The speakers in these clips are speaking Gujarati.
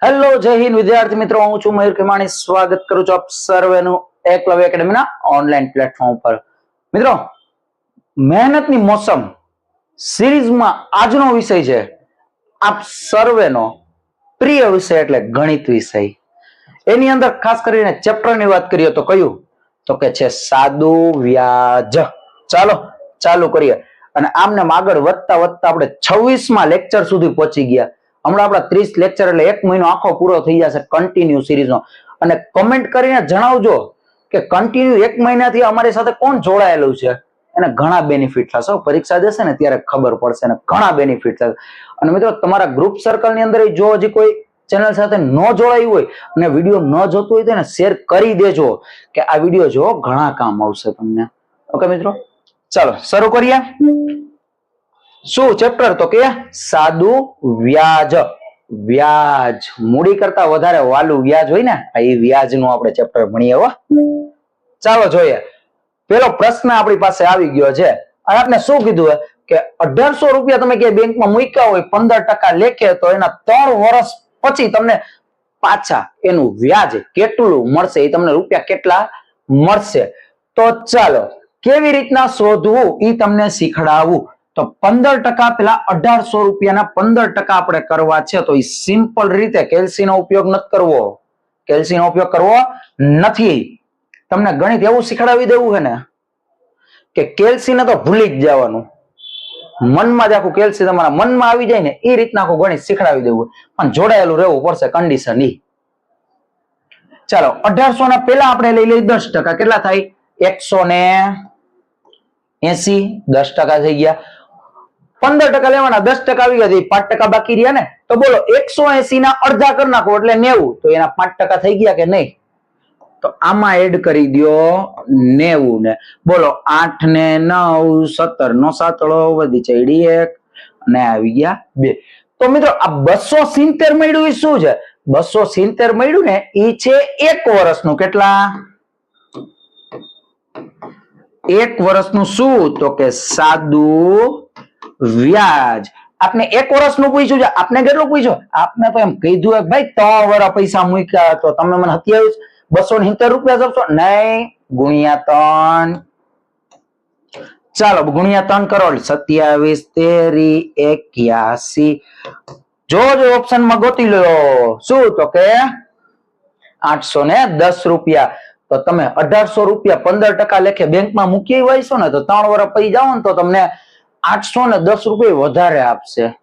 હેલો જય હિન્દ વિદ્યાર્થી મિત્રો, હું છું મયુર ખેમાણી. સ્વાગત કરું છું આપ સર્વેનું એકલવ્ય એકેડમીના ઓનલાઈન પ્લેટફોર્મ પર. મિત્રો, મહેનતની મોસમ સિરીઝમાં આજનો વિષય છે આપ સર્વેનો પ્રિય વિષય એટલે ગણિત વિષય. એની અંદર ખાસ કરીને ચેપ્ટરની વાત કરીએ તો કયું? તો કે છે સાદું વ્યાજ. ચાલો ચાલુ કરીએ. અને આમને આગળ વધતા વધતા આપણે 26માં લેક્ચર સુધી પહોંચી ગયા. હમણાં આપણા 30 લેક્ચર એટલે એક મહિનો આખો પૂરો થઈ જશે કન્ટિન્યુ સિરીઝનો. અને કમેન્ટ કરીને જણાવજો કે કન્ટિન્યુ એક મહિનાથી અમારી સાથે કોણ જોડાયેલું છે. એને ઘણા બેનિફિટ થશે. પરીક્ષા દેશે ને ત્યારે ખબર પડશે ને ઘણા બેનિફિટ થશે. અને મિત્રો, તમારા ગ્રુપ સર્કલની અંદર જો હજી કોઈ ચેનલ સાથે ન જોડાયું હોય અને વિડીયો ન જોતો હોય તો એને શેર કરી દેજો કે આ વિડીયો જો ઘણા કામ આવશે તમને. ઓકે મિત્રો, ચાલો શરૂ કરીએ. શું ચેપ્ટર? તો કે સાદું વ્યાજ. વ્યાજ મૂડી કરતા વધારે વાલું વ્યાજ હોય ને, એ વ્યાજ નું આપણે ચેપ્ટર ભણીએ. હો, ચાલો જોઈએ. પેલો પ્રશ્ન આપણી પાસે આવી ગયો છે. અને આપણે શું કીધું કે 1800 રૂપિયા તમે કે બેંકમાં મૂક્યા હોય 15% લેખે, તો એના 3 વર્ષ પછી તમને પાછા એનું વ્યાજ કેટલું મળશે, એ તમને રૂપિયા કેટલા મળશે. તો ચાલો કેવી રીતના શોધવું એ તમને શીખડાવું. તો 15% પેલા 1800 રૂપિયાના 15% આપણે કરવા છે. તો એ સિમ્પલ રીતે કેલ્સી નો ઉપયોગ નથી કરવો. કેલ્સી નો ઉપયોગ કરવો નથી. તમને ગણિત એવું શીખડાવી દેવું છે ને કે કેલ્સી ને તો ભૂલી જ જવાનું. મનમાં જ આખું કેલ્સી તમારા મનમાં આવી જાય ને એ રીતના આખું ગણિત શીખડાવી દેવું. પણ જોડાયેલું રહેવું પડશે. કન્ડિશન ઈ. ચાલો 1800 ના પેલા આપણે લઈ લઈએ 10%. કેટલા થાય? 180. 10% થઈ ગયા. 15% લેવાના, 10% આવી ગયા, 5% બાકી રહ્યા ને. તો બોલો 180 ના અડધા કરી નાખો એટલે 90. તો એના 5% થઈ ગયા કે નહીં? તો આમાં એડ કરી દો 90 ને. બોલો 8 ને 9 17 નો સાતડો વધી ચડી 1 અને આવી ગયા 2. તો મિત્રો, આ 270 મળ્યું એ શું છે? 270 મળ્યું ને એ છે 1 વર્ષનું. કેટલા? 1 વર્ષનું. શું? તો કે સાદું વ્યાજ. આપને 1 વર્ષનું પૂછ્યું છે. આપને કેટલું પૂછ્યું? આપને તો એમ કીધું ભાઈ 3 વર્ષ પૈસા મૂક્યા, તો તમે મને 270 રૂપિયા આપશો? નહીં, ગુણ્યા 3. ચાલો ગુણ્યા 3 કરો. 27 13 81. જો ઓપ્શન માં ગોતી લો. શું? તો કે 810 રૂપિયા. તો તમે 1800 રૂપિયા 15% લેખે બેંકમાં મૂકી હોય ને, તો 3 વર્ષ પછી જાઓ ને તો તમને 810 રૂપિયા વધારે આપશે.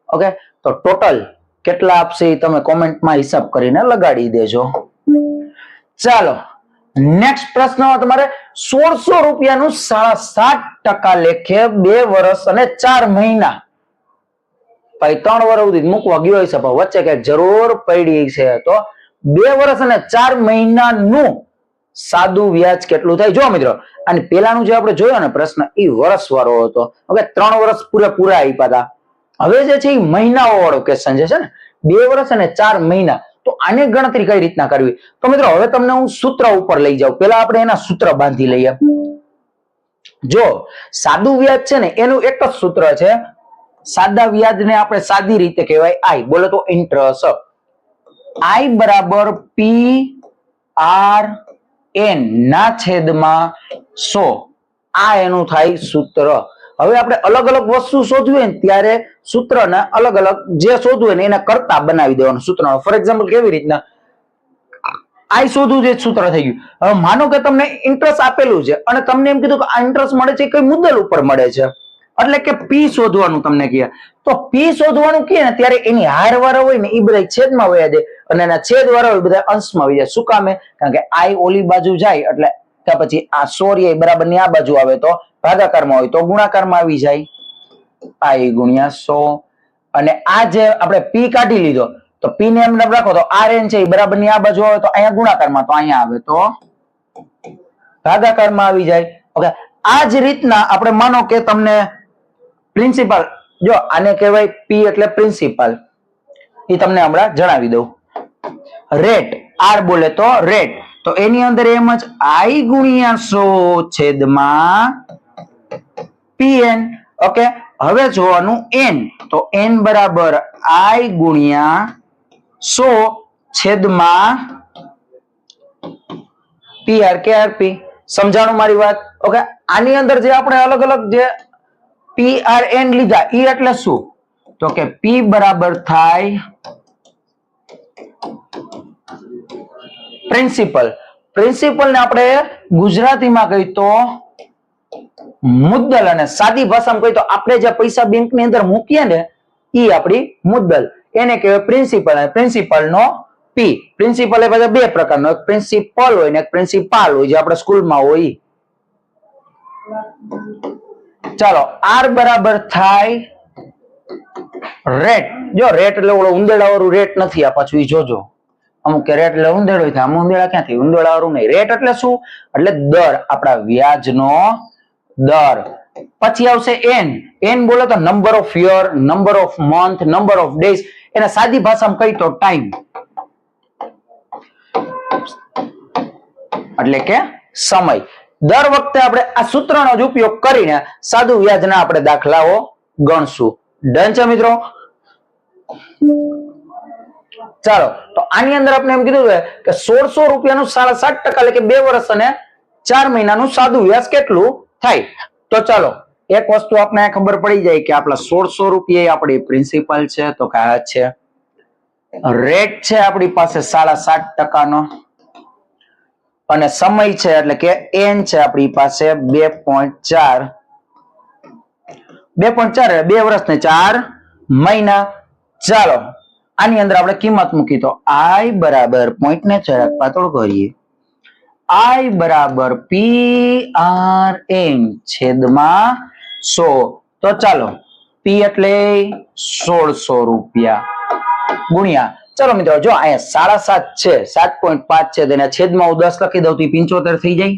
ઓકે, તો ટોટલ કેટલા આપશે એ તમે કોમેન્ટમાં હિસાબ કરીને લગાડી દેજો. ચાલો નેક્સ્ટ પ્રશ્ન તમારે 1600 રૂપિયાનું 7.5% લેખે 2 વર્ષ અને 4 મહિના. ભાઈ 3 વર્ષ સુધી મૂકવા ગયો છે, પણ વચ્ચે કઈક જરૂર પડી છે. તો 2 વર્ષ અને 4 મહિનાનું સાદું વ્યાજ કેટલું થાય? જો મિત્રો, અને પેલાનું જે આપણે જોયો ને પ્રશ્ન, એ વર્ષ વાળો હતો. ઓકે, 3 વર્ષ પૂરેપૂરા આપ્યા હતા. હવે જે છે એ મહિનાઓ વાળો ક્વેશ્ચન છે ને, 2 વર્ષ અને 4 મહિના. તો આને ગણતરી કઈ રીતના કરવી? તો મિત્રો, હવે તમને હું સૂત્ર ઉપર લઈ જાઉં. પેલા આપણે એના સૂત્ર બાંધી લઈએ. જો સાદું વ્યાજ છે ને, એનું એક જ સૂત્ર છે. સાદા વ્યાજને આપણે સાદી રીતે કહેવાય આઈ. બોલો તો ઇન્ટરેસ્ટ. આઈ બરાબર PRN ના છેદમાં 100. આ એનું થાય સૂત્ર. હવે આપણે અલગ અલગ વસ્તુ શોધવી હોય ને ત્યારે સૂત્રને અલગ અલગ જે શોધવું હોય ને એને કરતા બનાવી દેવાનું સૂત્રનો. ફોર એક્ઝામ્પલ કેવી રીતના આઈ શોધવું છે સૂત્ર થઈ ગયું. હવે માનો કે તમને ઇન્ટરેસ્ટ આપેલું છે અને તમને એમ કીધું કે આ ઇન્ટરેસ્ટ મળે છે કઈ મુદ્દલ ઉપર મળે છે, એટલે કે પી શોધવાનું તમને કહે. તો પી શોધવાનું કહે ને ત્યારે એની હારવાળા હોય ને એ બધા છેદમાં વયા જાય અને એના છેદ વાળા હોય બધા અંશમાં વહી જાય. શું કામે? કારણ કે આઈ ઓલી બાજુ જાય એટલે ત્યાર પછી આ 100 બરાબર ની આ બાજુ આવે તો ભાગાકારમાં હોય તો ગુણાકારમાં આવી જાય. આઈ ગુણ્યા 100. અને આ જે આપણે પી કાઢી લીધો તો પી ને એમ રાખો તો RN છે એ બરાબર ની આ બાજુ આવે તો અહીંયા ગુણાકારમાં, તો અહીંયા આવે તો ભાગાકારમાં આવી જાય. ઓકે, આ જ રીતના આપણે માનો કે તમને પ્રિન્સિપાલ, જો આને કહેવાય પી એટલે પ્રિન્સિપાલ, એ તમને હમણાં જણાવી દઉં. રેટ, આર બોલે તો રેટ, તો એની અંદર એમ જ આઈ ગુણ્યા 100 છેદમાં PN. ઓકે, હવે જોવાનું એન, તો એન બરાબર આઈ ગુણ્યા 100 PR KRP. સમજાણું મારી વાત? ઓકે, આની અંદર જે આપણે અલગ અલગ જે PRN લીધા એ એટલે શું? તો કે P બરાબર થાય પ્રિન્સિપલ. પ્રિન્સિપલ ને આપણે ગુજરાતીમાં કહી તો મુદ્દલ, અને સાદી ભાષામાં કહી તો આપણે જે પૈસા બેંક ની અંદર મૂકીએ ને એ આપણી મુદ્દલ, એને કહેવાય પ્રિન્સિપલ. અને પ્રિન્સિપલ નો P. પ્રિન્સિપલ એ પાછા બે પ્રકારનો, એક પ્રિન્સિપલ હોય ને એક પ્રિન્સિપાલ હોય, જે આપણે સ્કૂલમાં હોય. ચાલો, R બરાબર થાય રેટ. જો રેટ એટલે ઓલો ઉંદેડા વાળું રેટ નથી, આ પાછું ઈ જોજો. અમુક કે રેટ એટલે ઉંદેડો થાય, આમ ઉંદેડા ક્યાંથી? ઉંદેડા વાળું નહીં. રેટ એટલે શું? એટલે દર, આપણા વ્યાજનો દર. પછી આવશે N. N બોલે તો number of year, number of month, number of days. એને સાદી ભાષામાં કહી તો ટાઈમ, એટલે કે સમય. દર વખતે આપણે આ સૂત્રનો જ ઉપયોગ કરીને સાદું વ્યાજના આપણે દાખલાઓ ગણશું. ડન છે મિત્રો? ચાલો, તો આની અંદર આપણે એમ કીધું છે કે 1600 રૂપિયાનું 7.5%, એટલે કે 2 વર્ષ અને 4 મહિનાનું સાદું વ્યાજ કેટલું થાય? તો ચાલો, એક વસ્તુ આપણે ખબર પડી જાય કે આપણા 1600 રૂપિયા આપણી પ્રિન્સિપલ છે, તો કે આ છે. રેટ છે આપણી પાસે 7.5% નો, અને સમય છે એટલે કે N છે આપણી પાસે 2.4. 2.4 2 વર્ષ ને 4 મહિના. ચાલો, આની અંદર આપણે કિંમત મૂકી તો I બરાબર પોઈન્ટ ને જરાક પાતળો કરીએ, I બરાબર PRN છેદમાં 100. તો ચાલો, P એટલે 1600 રૂપિયા ગુણ્યા, ચાલો મિત્રો જો અહીંયા 7.5 છે, 7.5 છે, તેના છેદમાં હું 10 લખી દઉં તો 75 થઈ જાય.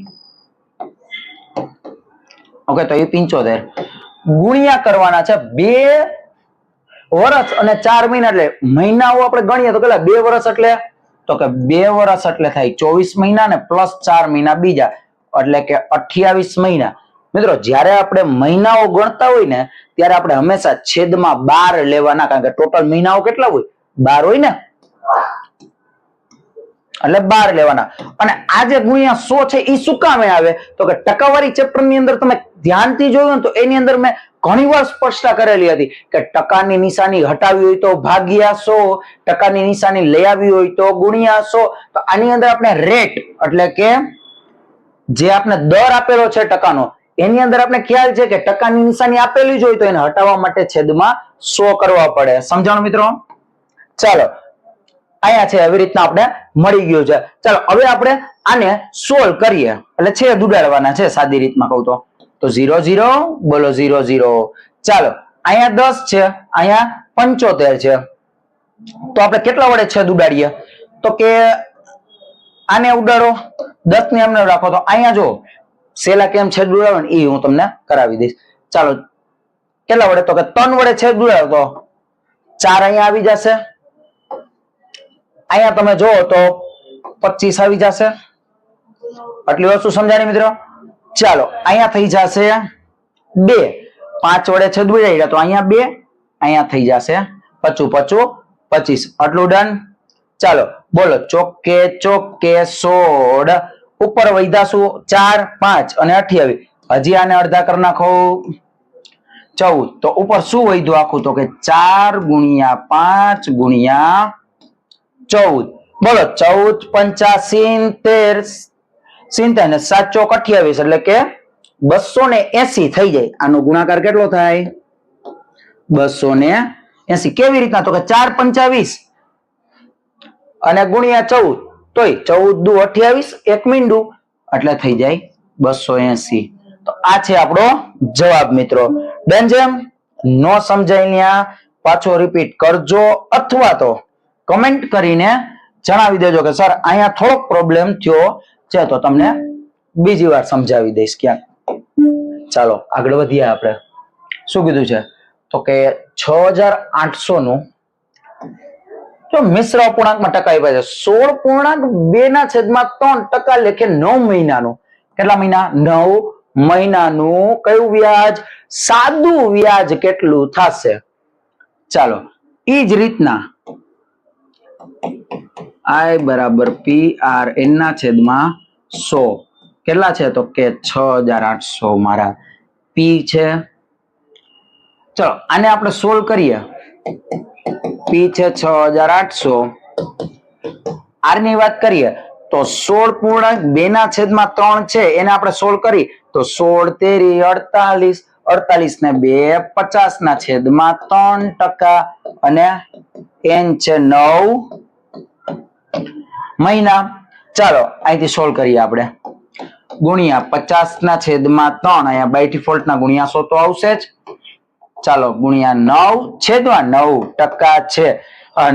ઓકે, તો એ 75 ગુણ્યા કરવાના છે 2 વર્ષ અને 4 મહિના. એટલે મહિનાઓ આપણે ગણીએ તો કેટલા? 2 વર્ષ એટલે, તો કે 2 વર્ષ એટલે થાય 24 મહિના ને પ્લસ 4 મહિના બીજા, એટલે કે 28 મહિના. મિત્રો, જ્યારે આપણે મહિનાઓ ગણતા હોય ને ત્યારે આપણે હંમેશા છેદમાં 12 લેવાના, કારણ કે ટોટલ મહિનાઓ કેટલા હોય? 12 હોય ને, એટલે 12 લેવાના. અને આ જે ગુણ્યા 100 છે એ શું કામે આવે? તો કે ટકાવારી ચેપ્ટર ની અંદર તમે ધ્યાનથી જોયું તો એની અંદર મેં ઘણી વાર સ્પષ્ટતા કરેલી હતી કે ટકાની નિશાની હટાવી હોય તો ભાગ્યા 100, ટકાની નિશાની લઈ આવી હોય તો ગુણ્યા 100. તો આની અંદર આપણે રેટ એટલે કે જે આપણે દર આપેલો છે ટકાનો, એની અંદર આપણે ખ્યાલ છે કે ટકાની નિશાની આપેલી જ હોય તો એને હટાવવા માટે છેદમાં 100 કરવા પડે. સમજાણું મિત્રો? ચાલો, અહીંયા છે એવી રીતના આપણે મળી ગયું છે. ચાલો, હવે આપણે આને સોલ્વ કરીએ, એટલે છેદ ઉડાડવાના છે સાદી રીતમાં કહું તો 0 0 બોલો 0 0. ચાલો, અહીંયા 10 છે, અહીંયા 75 છે, તો આપણે કેટલા વડે છેદ ઉડાડીએ? તો કે આને ઉડાડો, 10 ને એમને રાખો. તો અહીંયા જો સેલા કેમ છેદ ઉડાડો ને એ હું તમને કરાવી દઈશ. ચાલો, કેટલા વડે? તો કે 3 વડે છેદ ઉડાડો તો 4 અહીંયા આવી જશે. અહીંયા તમે જોવો તો 25 આવી જશે. આટલી વસ્તુ સમજાણી મિત્રો? ચાલો, અહીંયા થઈ જશે 2, 5 વડે છેદ ઉડાડ્યા તો અહીંયા 2, અહીંયા થઈ જશે 25 25 25. આટલું ડન. ચાલો, બોલો ચોકે ચોકે 16 ઉપર વધ્યા શું? 4 5 અને 28. હજી આને અડધા કરી નાખો 14. તો ઉપર શું વધ્યું આખું? તો કે 4 ગુણ્યા 5 ગુણ્યા 14. બોલો 14 5 70 70 ને 7 ચોક 28, એટલે કે 280 થઈ જાય. આનો ગુણાકાર કેટલો થાય? 280. કેવી રીતના? તો કે 4 5 20 અને ગુણ્યા 14, તોય 14 દુ 28, એક મીંડું, એટલે થઈ જાય 280. તો આ છે આપણો જવાબ મિત્રો. ડન છે? નો સમજાય પાછો રિપીટ કરજો, અથવા તો કમેન્ટ કરીને જણાવી દેજો કે સર અહીંયા થોડોક પ્રોબ્લેમ થયો છે, તો તમને બીજી વાર સમજાવી દઈશ ક્યાંક. ચાલો આગળ વધીએ. આપણે શું કીધું છે? તો કે 6800 નું જો મિશ્ર અપૂર્ણાંકમાં ટકા આપ્યા છે 16.2/3 લેખે 9 મહિનાનું. કેટલા મહિના? 9 મહિનાનું કયું વ્યાજ? સાદું વ્યાજ કેટલું થશે? ચાલો, ઈ જ રીતના I બરાબર PRN ના છેદમાં 100 કેટલા છે તો કે 6800 મારા P છે. ચલો આને આપણે સોલ્વ કરીએ. P છે 6800, R ની વાત કરીએ તો 16.2 ના છેદમાં 3 છે એને આપણે સોલ્વ કરી તો 16 તેરી 48, 48 ને 2 50 ના છેદમાં 3% અને n છે 9 મહિના. ચાલો અહીંથી સોલ્વ કરીએ આપણે. ગુણ્યા 50 ના છેદમાં 3, અહીંયા બાય ડિફોલ્ટ ના ગુણ્યા 100 તો આવશે જ. ચાલો ગુણ્યા 9 છેદમાં 9% છે,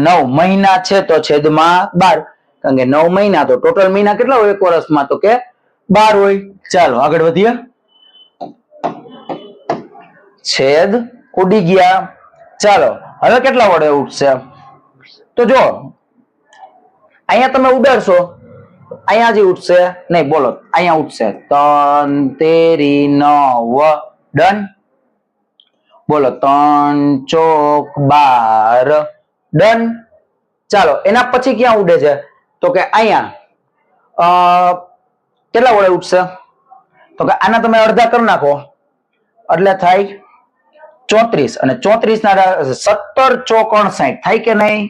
9 મહિના છે તો છેદમાં 12, કારણ કે 9 મહિના તો ટોટલ મહિના કેટલા હોય એક વર્ષમાં તો કે 12 હોય. ચાલો આગળ વધીએ. છેદ ઉડી ગયા. ચાલો હવે કેટલા વડે ઉઠશે તો જો અહીંયા તમે ઉડાડશો, અહીંયા જે ઉઠશે નહીં, બોલો અહીંયા ઉઠશે 3 તેરી 9 ડન. બોલો 3 ચોક 12 ડન. ચાલો એના પછી ક્યાં ઉડે છે તો કે અહીંયા કેટલા વડે ઉઠશે તો કે આના તમે અડધા કરી નાખો એટલે થાય 34 અને 34 ના 17 ચોક 59 થાય કે નહીં?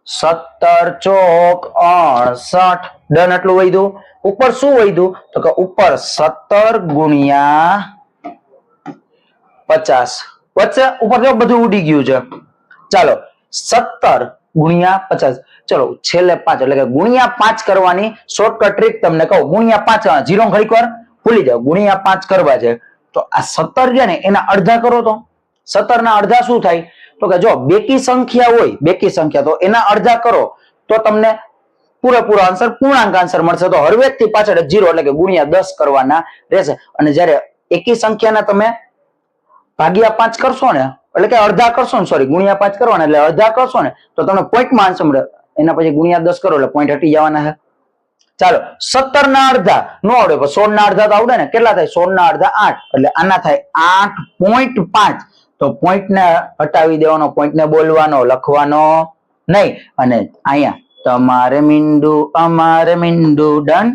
17 ચોક 68 ડન. એટલું વધ્યું. ઉપર શું વધ્યું તો કે ઉપર 17 ગુણ્યા 50 વચ્ચે ઉપર જો બધું ઉડી ગયું છે. ચાલો 17 ગુણ્યા 50, ચલો છેલ્લે 5 એટલે કે ગુણ્યા 5 કરવાની શોર્ટકટ ટ્રીક તમને કહું. ગુણ્યા 5 જીરો ઘડીક વાર ભૂલી જાઓ, ગુણ્યા 5 કરવા છે તો આ 17 છે ને એના અડધા કરો તો 17 ના અડધા શું થાય તો કે જો બેકી સંખ્યા હોય, બેકી સંખ્યા તો એના અડધા કરો તો તમને પૂરેપૂરો આન્સર પૂર્ણાંક આન્સર મળશે. તો હળવેક થી પાછળ 0 એટલે કે ગુણ્યા 10 કરવાના રહેશે. અને જ્યારે એકી સંખ્યાના તમે ભાગ્યા 5 કરશો ને એટલે કે અડધા કરશો ને, સોરી ગુણ્યા 5 કરવાના એટલે અડધા કરશો ને તો તમને પોઈન્ટમાં આન્સર મળે. એના પછી ગુણ્યા 10 કરો એટલે પોઈન્ટ હટી જવાના છે. ચાલો 17 ના અડધા નો આવડે પણ 16 ના અડધા તો આવડે ને. કેટલા થાય? 16 ના અડધા 8 એટલે આના થાય 8.5. તો પોઈન્ટ ને હટાવી દેવાનો, પોઈન્ટ ને બોલવાનો, લખવાનો નહીં. અને અહીંયા તમારે મીંડું અમારે મીંડું ડન.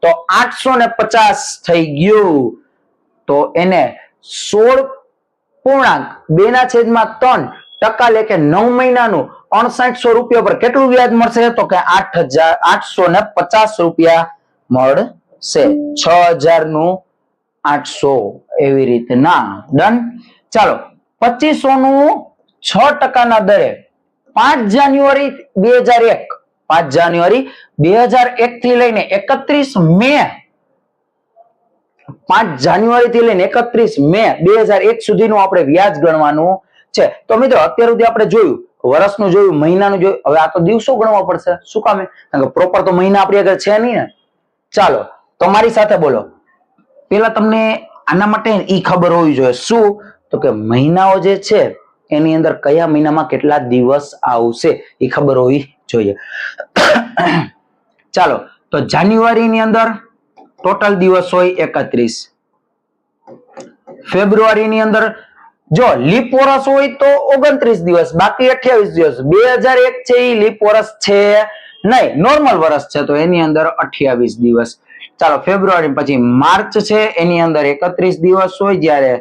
તો 850 થઈ ગયું. તો એને 16.2/3% લેખે 9 મહિનાનું 6800 રૂપિયા પર કેટલું વ્યાજ મળશે તો કે 8,850 રૂપિયા મળશે. 6,000 800 એવી રીતના ડન. ચાલો 2500 6% ના દરે 5 જાન્યુઆરી 2001, 5 જાન્યુઆરી 2001 થી લઈને 31 મે 5 જાન્યુઆરી થી લઈને 31 મે 2001 સુધીનું આપણે વ્યાજ ગણવાનું છે. તો મિત્રો અત્યાર સુધી આપણે જોયું વર્ષનું જોયું, મહિનાનું જોયું, હવે આ તો દિવસો ગણવા પડશે. શું કામ? કારણ કે પ્રોપર તો મહિના આપણી આગળ છે નહીં ને. ચાલો તમારી સાથે બોલો. પેલા તમને આના માટે ઈ ખબર હોવી જોઈએ શું તો કે મહિનાઓ જે છે એની અંદર કયા મહિનામાં કેટલા દિવસ આવશે એ ખબર હોવી જોઈએ. ચાલો તો જાન્યુઆરી ની અંદર ટોટલ દિવસ હોય 31, ફેબ્રુઆરી ની અંદર જો લીપ વર્ષ હોય તો 29 દિવસ, બાકી 28 દિવસ. 2001 છે એ લીપ વર્ષ છે નહીં, નોર્મલ વર્ષ છે તો એની અંદર 28 દિવસ. ચાલો ફેબ્રુઆરી પછી માર્ચ છે એની અંદર 31 દિવસ હોય, જ્યારે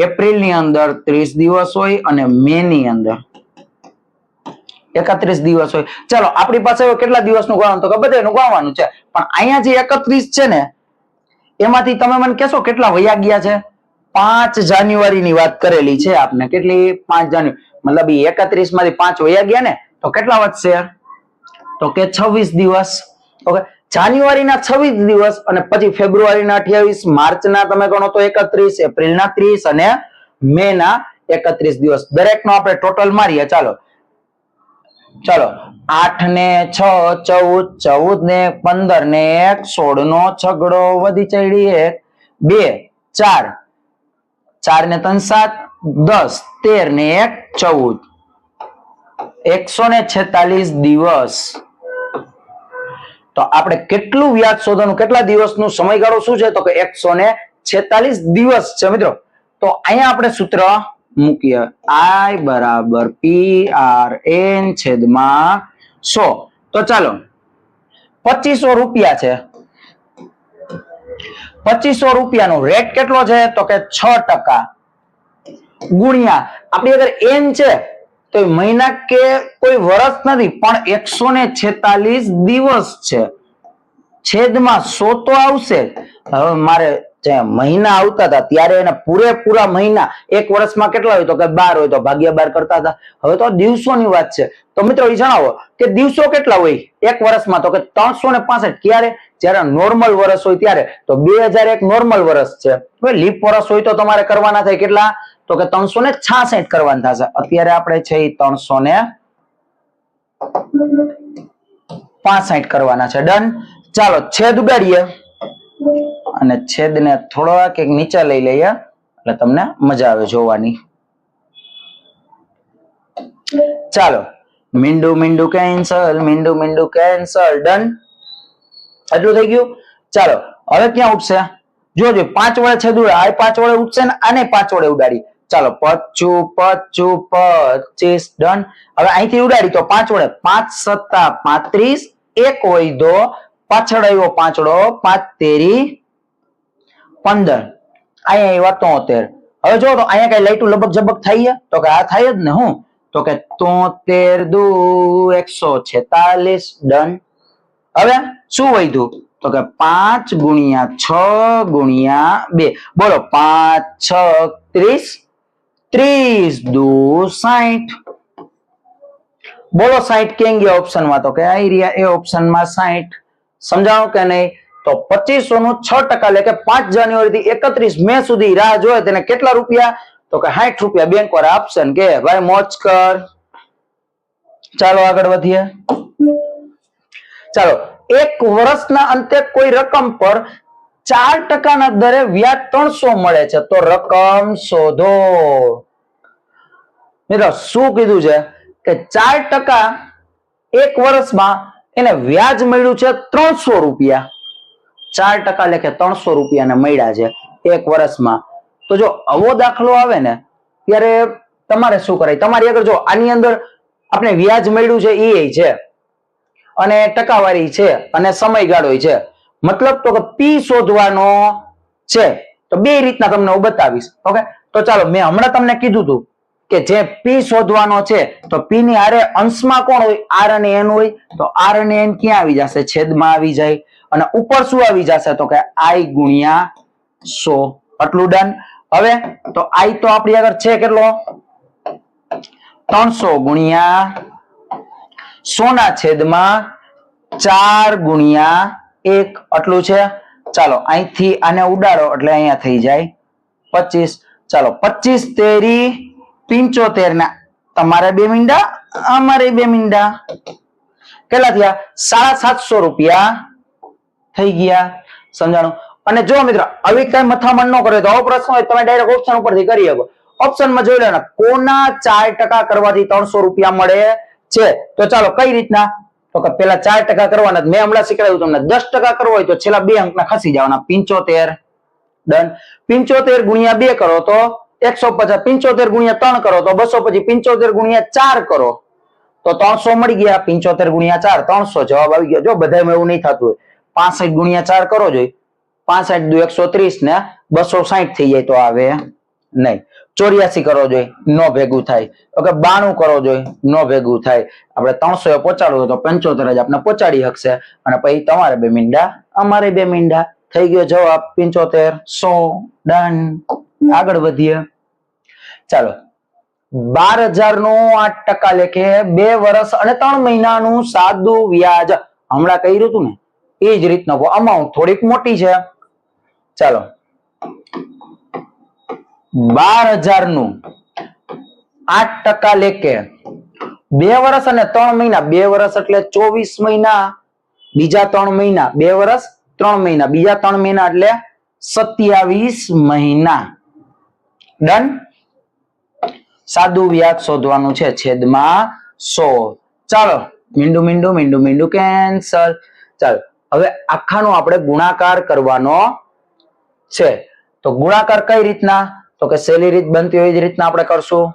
એપ્રિલ ની અંદર 30 દિવસ હોય અને મે ની અંદર 31 દિવસ હોય. ચાલો આપણી પાસે કેટલા દિવસનું ગણવાનું તો કે બધાનું ગણવાનું છે, પણ અહીંયા જે 31 છે ને એમાંથી તમે મને કહેશો કેટલા વયા ગયા છે? 5 જાન્યુઆરી ની વાત કરેલી છે આપને. કેટલી? 5 જાન્યુઆરી મતલબ 31 માંથી 5 વયા ગયા ને તો કેટલા વધશે તો કે 26 દિવસ. ઓકે, જાન્યુઆરી ના 26 દિવસ અને પછી ફેબ્રુઆરી ના 28, માર્ચ ના તમે ગણો તો 31, એપ્રિલ ના 30 અને મે ના 31 દિવસ. દરેક નો આપણે ટોટલ મારીએ. ચાલો 8 ને 6 14, 14 ને 15 ને 1 16 નો છગડો વધી ચડી 1 2 4, 4 ને 3 7 10, 13 ને 1 14, 146 દિવસ. તો આપણે કેટલું વ્યાજ શોધવાનું, કેટલા દિવસનું સમયગાળો શું છે તો કે 146 દિવસ છે મિત્રો. તો અહીંયા આપણે સૂત્ર મૂકીએ I બરાબર PRN છેદમાં 100. તો ચાલો 2500 રૂપિયા છે. 2500 રૂપિયાનો રેટ કેટલો છે તો કે 6% ગુણ્યા આપણી અગર n છે તો મહિના કે કોઈ વર્ષ નથી પણ 146 દિવસ છે છેદમાં 100 તો આવશે. હવે મારે જે મહિના આવતા હતા ત્યારે એના પૂરેપૂરા મહિના એક વર્ષમાં કેટલા હોય તો કે 12 હોય તો ભાગ્યા 12 કરતા હતા. હવે તો દિવસોની વાત છે. તો મિત્રો એ જણાવો કે દિવસો કેટલા હોય એક વર્ષમાં તો કે 365. ક્યારે? જ્યારે નોર્મલ વર્ષ હોય ત્યારે. તો 2001 નોર્મલ વર્ષ છે. હવે લીપ વર્ષ હોય તો તમારે કરવાના થાય કેટલા તો કે 366 કરવાના થશે. અત્યારે આપણે છે 365 કરવાના છે. ડન. ચાલો છેદ ઉડાડીએ અને છેદને થોડોક એક નીચે લઈ લઈએ એટલે તમને મજા આવે જોવાની. ચાલો મીંડું મીંડું કેન્સલ, મીંડું મીંડું કેન્સલ. ડન. એટલું થઈ ગયું. ચાલો હવે ક્યાં ઉઠશે જોજો. 5 વડે છેદ ઉડાડ. આ 5 વડે ઉઠશે ને આને 5 વડે ઉડાડી. ચાલો 25 25 25. ડન. હવે અહીંથી ઉડાડી તો 5 વડે 5 સત્તા 35 એક વૈધો પાછળ આવ્યો પાંચડો 5 તેરી 15 અહીંયા આવ્યા 73. હવે જો તો અહીંયા કઈ લાઈટું લબક જબક થાય તો કે આ થાય જ ને. હું તો કે 73 દુ 146. ડન. હવે શું વધ્યું તો કે 5 ગુણ્યા 6 ગુણ્યા 2. બોલો 5 6 30 30 દુ 60. બોલો 60 કેમ ગયા ઓપ્શનમાં તો કે આ રહ્યા એ ઓપ્શનમાં 60. સમજાણું કે નહીં? તો 2500 નું 6% એટલે કે 5 જાન્યુઆરી થી 31 મે સુધી રાહ જોયે તેને કેટલા રૂપિયા તો કે 60 રૂપિયા બેંક વાળા આપશે ને કે ભાઈ મોજ કર. ચાલો આગળ વધીએ. ચાલો એક વર્ષના અંતે કોઈ રકમ પર 4% ના દરે વ્યાજ 300 મળે છે તો રકમ શોધો. મિત્રો શું કીધું છે કે 4% એક વર્ષમાં એને વ્યાજ મળ્યું છે 300 રૂપિયા. 4% એટલે કે 300 રૂપિયાને મળ્યા છે એક વર્ષમાં. તો જો આવો દાખલો આવે ને ત્યારે તમારે શું કરાય? તમારી આગળ જો આની અંદર આપણે વ્યાજ મળ્યું છે એ છે અને ટકાવારી છે અને સમયગાળો છે. મતલબ તો કે પી શોધવાનો છે. તો બે રીતના તમને હું બતાવીશ. ઓકે. તો ચાલો મેં હમણાં તમને કીધું હતું કે જે પી શોધવાનો છે તો પી ની હારે અંશમાં કોણ હોય? આર અને એન હોય. તો આર અને એન ક્યાં આવી જશે? છેદમાં આવી જાય. અને ઉપર શું આવી જશે તો કે આઈ ગુણ્યા 100. આટલું ડન. હવે તો આઈ તો આપણી આગળ છે કેટલો 300 ગુણ્યા 100 ના છેદમાં 4 ગુણ્યા 1 આટલું છે. ચાલો અહીંથી આને ઉડાડો એટલે અહીંયા થઈ જાય 25. ચાલો 25 તેરી 75 ના તમારે 2 મીંડા અમારે 2 મીંડા કેટલા થયા? 750 રૂપિયા થઈ ગયા. સમજાણું? અને જો મિત્રો આવી કઈ મથામણ ન કરે તો આવો પ્રશ્ન હોય તમે ડાયરેક્ટ ઓપ્શન ઉપરથી કરી શકો. ઓપ્શનમાં જોઈ લો ને કોના 4% કરવાથી 300 રૂપિયા મળે છે. તો ચાલો કઈ રીતના તો કે પેલા 4% કરવાના મેં હમણાં શીખવાડ્યું તમને. 10% કરવો હોય તો છેલ્લા 2 અંકના ખસી જવાના 75. ડન. 75 ગુણ્યા 2 કરો તો 150. 75 ગુણ્યા 3 કરો તો 200. પછી 75 ગુણ્યા 4 કરો તો 300 મળી ગયા. 75 ગુણ્યા 4 300 જવાબ આવી ગયો. જો બધામાં એવું નહીં થતું હોય 65 ગુણ્યા 4 કરો જોઈએ. 65 દુ 130 ને 260 થઈ જાય તો આવે નહીં. 84 કરો જોઈએ નો ભેગું થાય. ઓકે 92 કરો જોઈએ નો ભેગું થાય. આપણે 300 પહોંચાડવું તો 75 જ આપણે પહોંચાડી શકશે. અને પછી તમારે 2 મીંડા અમારે 2 મીંડા. થઈ ગયો જવાબ 75 100. ડન. આગળ વધીએ. ચાલો 12000 નું 8% લેખે 2 વર્ષ અને 3 મહિનાનું સાદું વ્યાજ હમણાં કર્યું હતું ને એ જ રીતનો અમાઉન્ટ થોડીક મોટી છે. ચાલો 12000 નું 8% લેખે 2 વર્ષ અને 3 મહિના. 2 વર્ષ એટલે 24 મહિના. બીજા 3 મહિના 2 વર્ષ 3 મહિના. બીજા 3 મહિના એટલે 27 મહિના. ડન. સાદું વ્યાજ શોધવાનું છે છેદમાં 100. ચાલો મીંડું મીંડું મીંડું મીંડું કેન્સલ. ચાલો હવે આખાનો આપણે ગુણાકાર કરવાનો છે. તો ગુણાકાર કઈ રીતના તો કે સહેલી રીત બનતી હોય એ રીતના આપણે કરશું.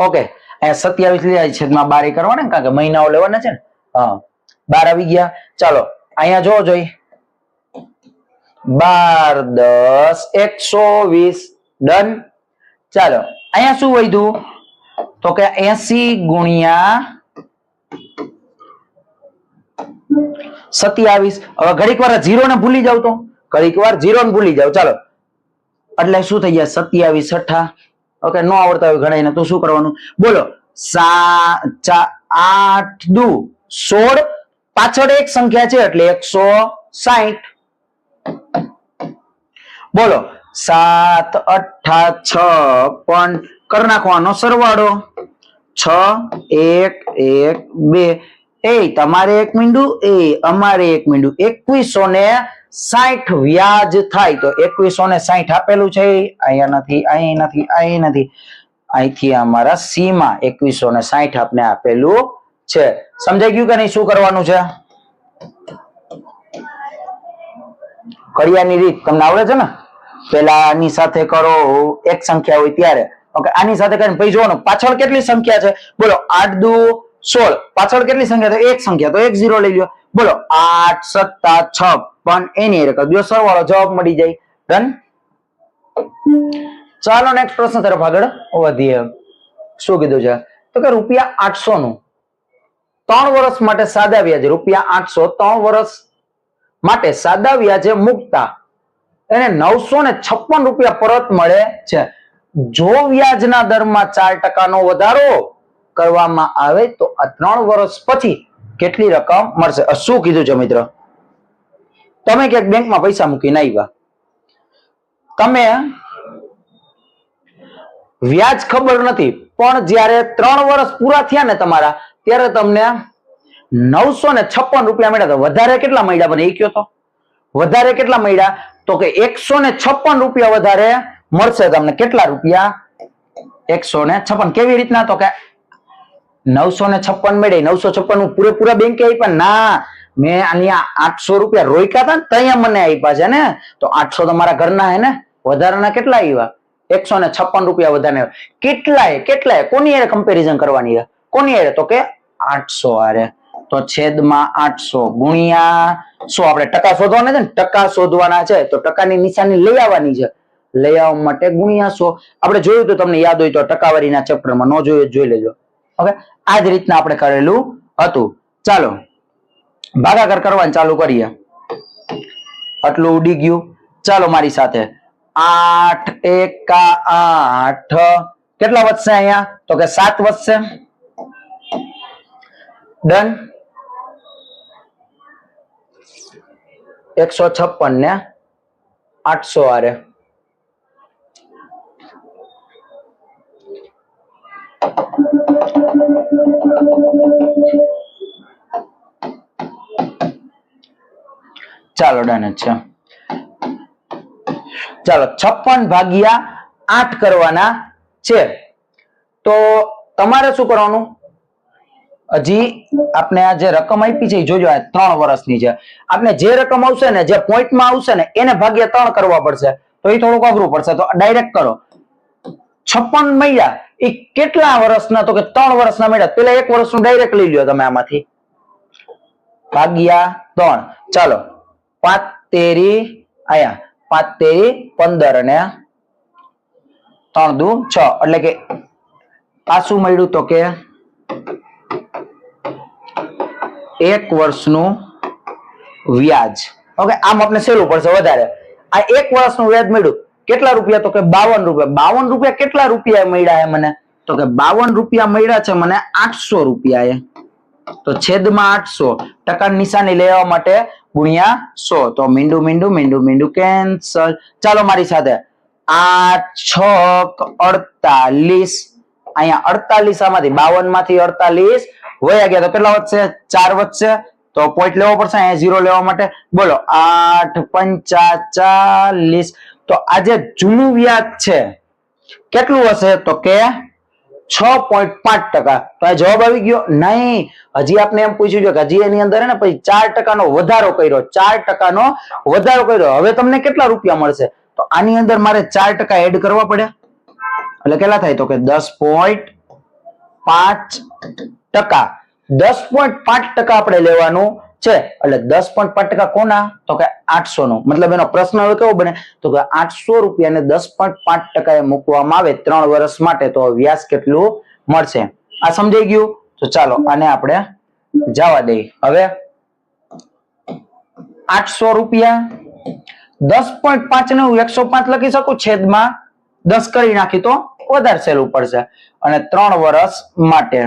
ઓકે, અહીંયા 27 લીધા છેદમાં 12 કરવાના કારણ કે મહિનાઓ લેવાના છે ને. હા, 12 આવી ગયા. ચાલો અહીંયા જોવો જોઈએ 12 10 120 ડન. ચાલો અહીંયા શું વધ્યું તો કે 80 ગુણ્યા 27. હવે ઘડીક વાર 0 ને ભૂલી જાવ તો ઘડીક વાર 0 ને ભૂલી જાવ. ચાલો એટલે શું થઈ ગયા 27 6. ઓકે, નો આવડતા હોય ગણાઈને તો શું કરવાનું બોલો. 8 દુ 16 પાછળ એક સંખ્યા છે એટલે 160. બોલો 7 8 56 કરી નાખવાનો સરવાળો. 6 1 1 2 એ તમારે એક મીંડું એ અમારે એક મીંડું 2160 વ્યાજ થાય. તો 2160 આપેલું છે, અહીંયા નથી, અહીં નથી, અહીં નથી, અહીંથી અમારા સી માં 2160 આપને આપેલું છે. સમજાઈ ગયું કે નહીં? શું કરવાનું છે? કડિયાની રીત તમને આવડે છે ને? પેલા આની સાથે કરો એક સંખ્યા હોય ત્યારે. ઓકે, આની સાથે કરીને પછી જોવાનું પાછળ કેટલી સંખ્યા છે. બોલો 8 દુ 16 પાછળ કેટલી સંખ્યા? તો એક સંખ્યા, તો 1 0 લઈ લ્યો. બોલો 8 7 56 એની કરી દો સરવાળો, જવાબ મળી જાય. ડન. ચાલો નેક્સ્ટ પ્રશ્ન તરફ આગળ વધીએ. શું કીધું છે તો કે ₹800 નું 3 વર્ષ માટે સાદા વ્યાજે ₹800 3 વર્ષ માટે સાદા વ્યાજે મુકતા એને ₹956 પરત મળે છે. જો વ્યાજના દરમાં 4% નો વધારો કરવામાં આવે તો આ 3 વર્ષ પછી કેટલી રકમ મળશે? શું કીધું છે મિત્ર? તમે ક્યાંક બેંકમાં પૈસા મૂકીને આવ્યા, તમે વ્યાજ ખબર નથી, પણ જ્યારે 3 વર્ષ પૂરા થયા ને તમારા, ત્યારે તમને ₹956 મળ્યા. તો વધારે કેટલા મળ્યા? મને એ કહો તો વધારે કેટલા મળ્યા? તો કે ₹156 વધારે મળશે તમને. કેટલા રૂપિયા? 156. કેવી રીતના? તો કે 956 મળે, 956 પૂરેપૂરા બેંકે આપ્યા ના, મેં આની ₹800 રોક્યા હતા ને ત્યાં મને આપ્યા છે ને, તો 800 તો મારા ઘરના હે ને, વધારાના કેટલા આવ્યા? ₹156 વધારે. કેટલાય કોની હારે કમ્પેરિઝન કરવાની છે? કોની હારે? તો કે 800 હારે. તો છેદમાં 800 ગુણ્યા 100. આપણે ટકા શોધવાના છે ને, ટકા શોધવાના છે તો ટકાની નિશાની લઈ આવવાની છે. લઈ આવવા માટે ગુણ્યા 100. આપણે જોયું તો તમને યાદ હોય તો ટકાવારીના ચેપ્ટરમાં, ન જોયું જોઈ લેજો. ઓકે, આ જ રીતના આપણે કરેલું હતું. ચાલો ભાગાકાર કરવાનું ચાલુ કરીએ. આટલું ઉડી ગયું. ચાલો મારી સાથે 8 1 8 કેટલા વધશે અહીંયા? તો કે 7 વધશે. ડન. 156 ને 800 આરે. ચાલો ડન જ છે. ચાલો 56 ભાગ્યા 8 કરવાના છે. તો તમારે શું કરવાનું? હજી આપણે આ જે રકમ આપી છે જોજો, આ 3 વર્ષની છે. આપણે જે રકમ આવશે ને, જે પોઈન્ટમાં આવશે ને, એને ભાગ્યા 3 કરવા પડશે. તો એ થોડુંક અઘરું પડશે. તો ડાયરેક્ટ કરો. 56 મળ્યા એ કેટલા વર્ષના? તો કે 3 વર્ષના મળ્યા. પેલા 1 વર્ષનું ડાયરેક્ટ લઈ લ્યો તમે આમાંથી, ભાગ્યા 3. ચાલો 5 તેરી આયા 5 તેરી 15 અને 3 દુ 6. એટલે કે આ શું મળ્યું? તો કે 1 વર્ષનું વ્યાજ. ઓકે, આમ આપણે સહેલું પડશે વધારે. આ 1 વર્ષનું વ્યાજ મળ્યું. કેટલા રૂપિયા? તો કે ₹52. ₹52 કેટલા રૂપિયા મળ્યા મને? તો કે ₹52 મળ્યા છે મને ₹800. તો છેદમાં 800, ટકાની નિશાની લેવા માટે ગુણ્યા 100. તો મીંડું કેન્સલ. ચાલો મારી સાથે 8 6 48. અહીંયા 48 આમાંથી 52 માંથી 48 વયા ગયા તો કેટલા વધશે? 4 વધશે. તો પોઈન્ટ લેવો પડશે અહીંયા 0 લેવા માટે. બોલો 8 5 40. તો આ જે જૂનું વ્યાજ છે કેટલું હશે? તો કે 6.5%. તો આ જવાબ આવી ગયો? નહીં, હજી આપણે એમ પૂછ્યું છે કે હજી એની અંદર ને પછી 4% નો વધારો કર્યો. 4% નો વધારો કર્યો. હવે તમને કેટલા રૂપિયા મળશે? તો આની અંદર મારે 4% એડ કરવા પડે, એટલે કેટલા થાય તો કે 10.5%. 10.5% આપણે લેવાનું છે, એટલે 10.5% કોના તો કે 800 નું. મતલબ એનો પ્રશ્ન હવે કેવો બને તો કે 800 રૂપિયાને 10.5% એ મૂકવામાં આવે 3 વર્ષ માટે, તો વ્યાજ કેટલું મળશે? આ સમજાઈ ગયું? તો ચાલો આને આપણે જવા દઈએ. હવે 800 રૂપિયા 10.5 ને હું 105 લખી શકું, છેદમાં 10 કરી નાખી તો વધારે સહેલું પડશે. અને 3 વર્ષ માટે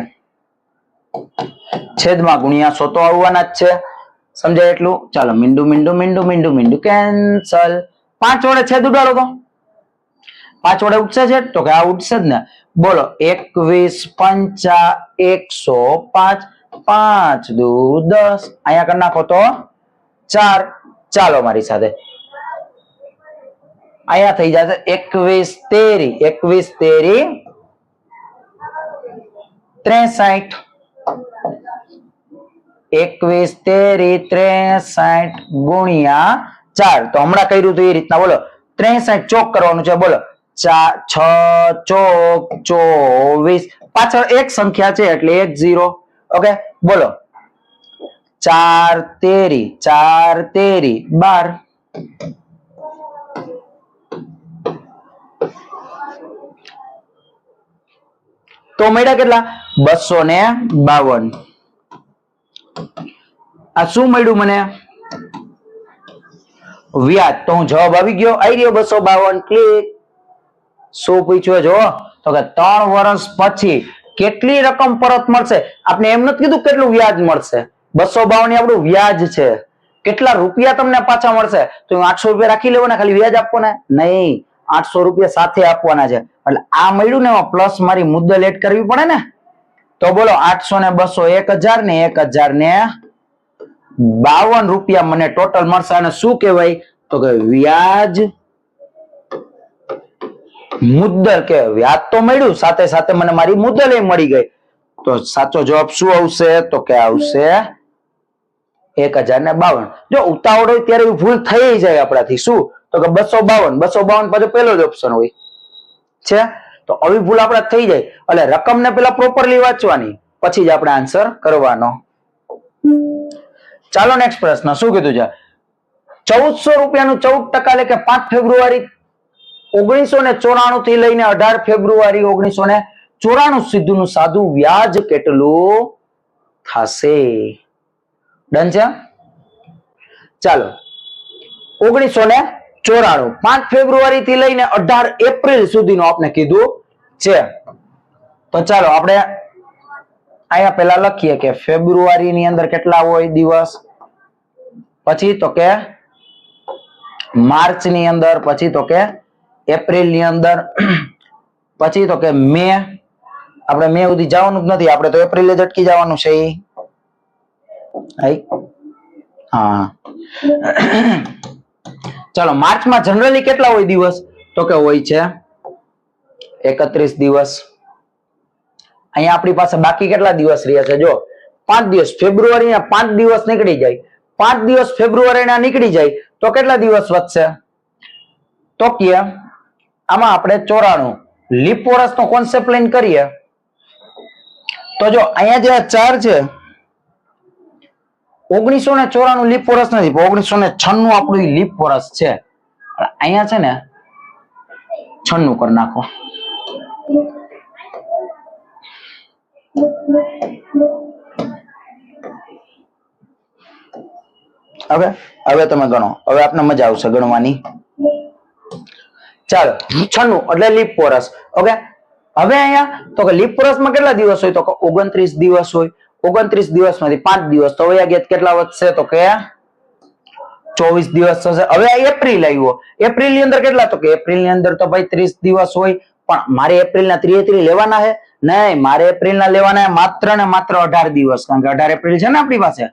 છેદમાં ગુણ્યા 100 તો આવવાના જ છે. સમજાય એટલું? ચાલો મીંડું મીંડું મીંડું મીંડું મીંડું કેન્સલ. 5 વડે છેદ ઉડાડો તો 5 વડે ઉઠશે છે તો કે આ ઉઠશે જ ને. બોલો 21 5 105 5 દુ 10, અહીંયા કરી નાખો તો 4. ચાલો મારી સાથે અહીંયા થઈ જશે 21 તેરી 21 તેરી 63. 21 તેરી 63 ગુણ્યા 4. તો હમણાં કર્યું હતું એ રીતના બોલો 63 ચોક કરવાનું છે. બોલો 6 ચોક 24, પાછળ એક સંખ્યા છે એટલે 1 0. ઓકે બોલો 4 તેરી 12. તો મળ્યા કેટલા? 252. આ શું મળ્યું મને? વ્યાજ. તો હું જવાબ આવી ગયો, આવી ગયો 252. ક્લિક. શું પૂછ્યું જો તો કે 3 વર્ષ પછી કેટલી રકમ પરત મળશે? આપણે એમ નથી કીધું કેટલું વ્યાજ મળશે. 252 ની આપણું વ્યાજ છે. કેટલા રૂપિયા તમને પાછા મળશે? તો 800 રૂપિયા રાખી લેવાના, ખાલી વ્યાજ આપવાના નહીં, 800 રૂપિયા સાથે આપવાના છે. એટલે આ મળ્યું ને એમાં પ્લસ મારી મુદ્દલ એડ કરવી પડે ને. તો બોલો 800 ને 200 1000 ને 1052 રૂપિયા મને ટોટલ મળશે. અને શું કહેવાય તો કે વ્યાજ મુદ્દલ કે વ્યાજ તો મળ્યું, સાથે સાથે મને મારી મુદ્દલ એ મળી ગઈ. તો સાચો જવાબ શું આવશે તો કે આવશે 1052. જો ઉતાવળ હોય ત્યારે ભૂલ થઈ જાય આપણાથી. શું તો કે 252 પછી પહેલો જ ઓપ્શન હોય છે, તો આવી ભૂલ આપણે થઈ જાય. એટલે રકમને પેલા પ્રોપરલી વાંચવાની, પછી જ આપણે આન્સર કરવાનો. ચાલો નેક્સ્ટ પ્રશ્ન શું કીધું છે? 1400 રૂપિયાનું 14% એટલે કે 5 ફેબ્રુઆરી 1994 થી લઈને 18 ફેબ્રુઆરી 1994 સુધીનું સાદું વ્યાજ કેટલું થશે? ડન છે? ચાલો 1994 5 ફેબ્રુઆરી થી લઈને 18 એપ્રિલ સુધીનું આપણે કીધું છે. તો ચાલો આપણે અહીંયા પેલા લખીએ કે ફેબ્રુઆરી ની અંદર કેટલા હોય દિવસ, પછી તો કે માર્ચ ની અંદર, પછી તો કે એપ્રિલ ની અંદર, પછી તો કે મે. આપણે મે સુધી જવાનું જ નથી, આપણે તો એપ્રિલ જ અટકી જવાનું છે. હા ચાલો માર્ચમાં જનરલી કેટલા હોય દિવસ તો કે હોય છે 31 દિવસ. અહીંયા આપણી પાસે બાકી કેટલા દિવસ રહ્યા છે? જો 5 દિવસ. ફેબ્રુઆરી ના 5 દિવસ નીકળી જાય, 5 દિવસ ફેબ્રુઆરી ના નીકળી જાય તો કેટલા દિવસ વધશે તો કે આમાં આપણે 94 લીપ વર્ષનો કોન્સેપ્ટ લઈને કરીએ તો જો અહીંયા જે 4 છે 1994 લીપ વર્ષ નથી, 1996 આપણું લીપ વર્ષ છે. અહીંયા છે ને 96 કરી નાખો. હવે તમે ગણો, હવે આપને મજા આવશે ગણવાની. ચાલો 96 એટલે લીપ વર્ષ. ઓકે હવે અહીંયા તો કે લીપ વર્ષમાં કેટલા દિવસ હોય તો કે 29 દિવસ હોય. 29 દિવસમાંથી 5 દિવસ તો વયા ગયા, કેટલા વધશે તો કે 24 દિવસ થશે. હવે આ એપ્રિલ આવ્યો, એપ્રિલ ની અંદર કેટલા તો કે એપ્રિલ ની અંદર તો ભાઈ 30 દિવસ હોય, પણ મારે એપ્રિલ ના 33 લેવાના છે નહીં, મારે એપ્રિલ ના લેવાના માત્ર ને માત્ર 18 દિવસ, કારણ કે 18 એપ્રિલ છે ને આપણી પાસે,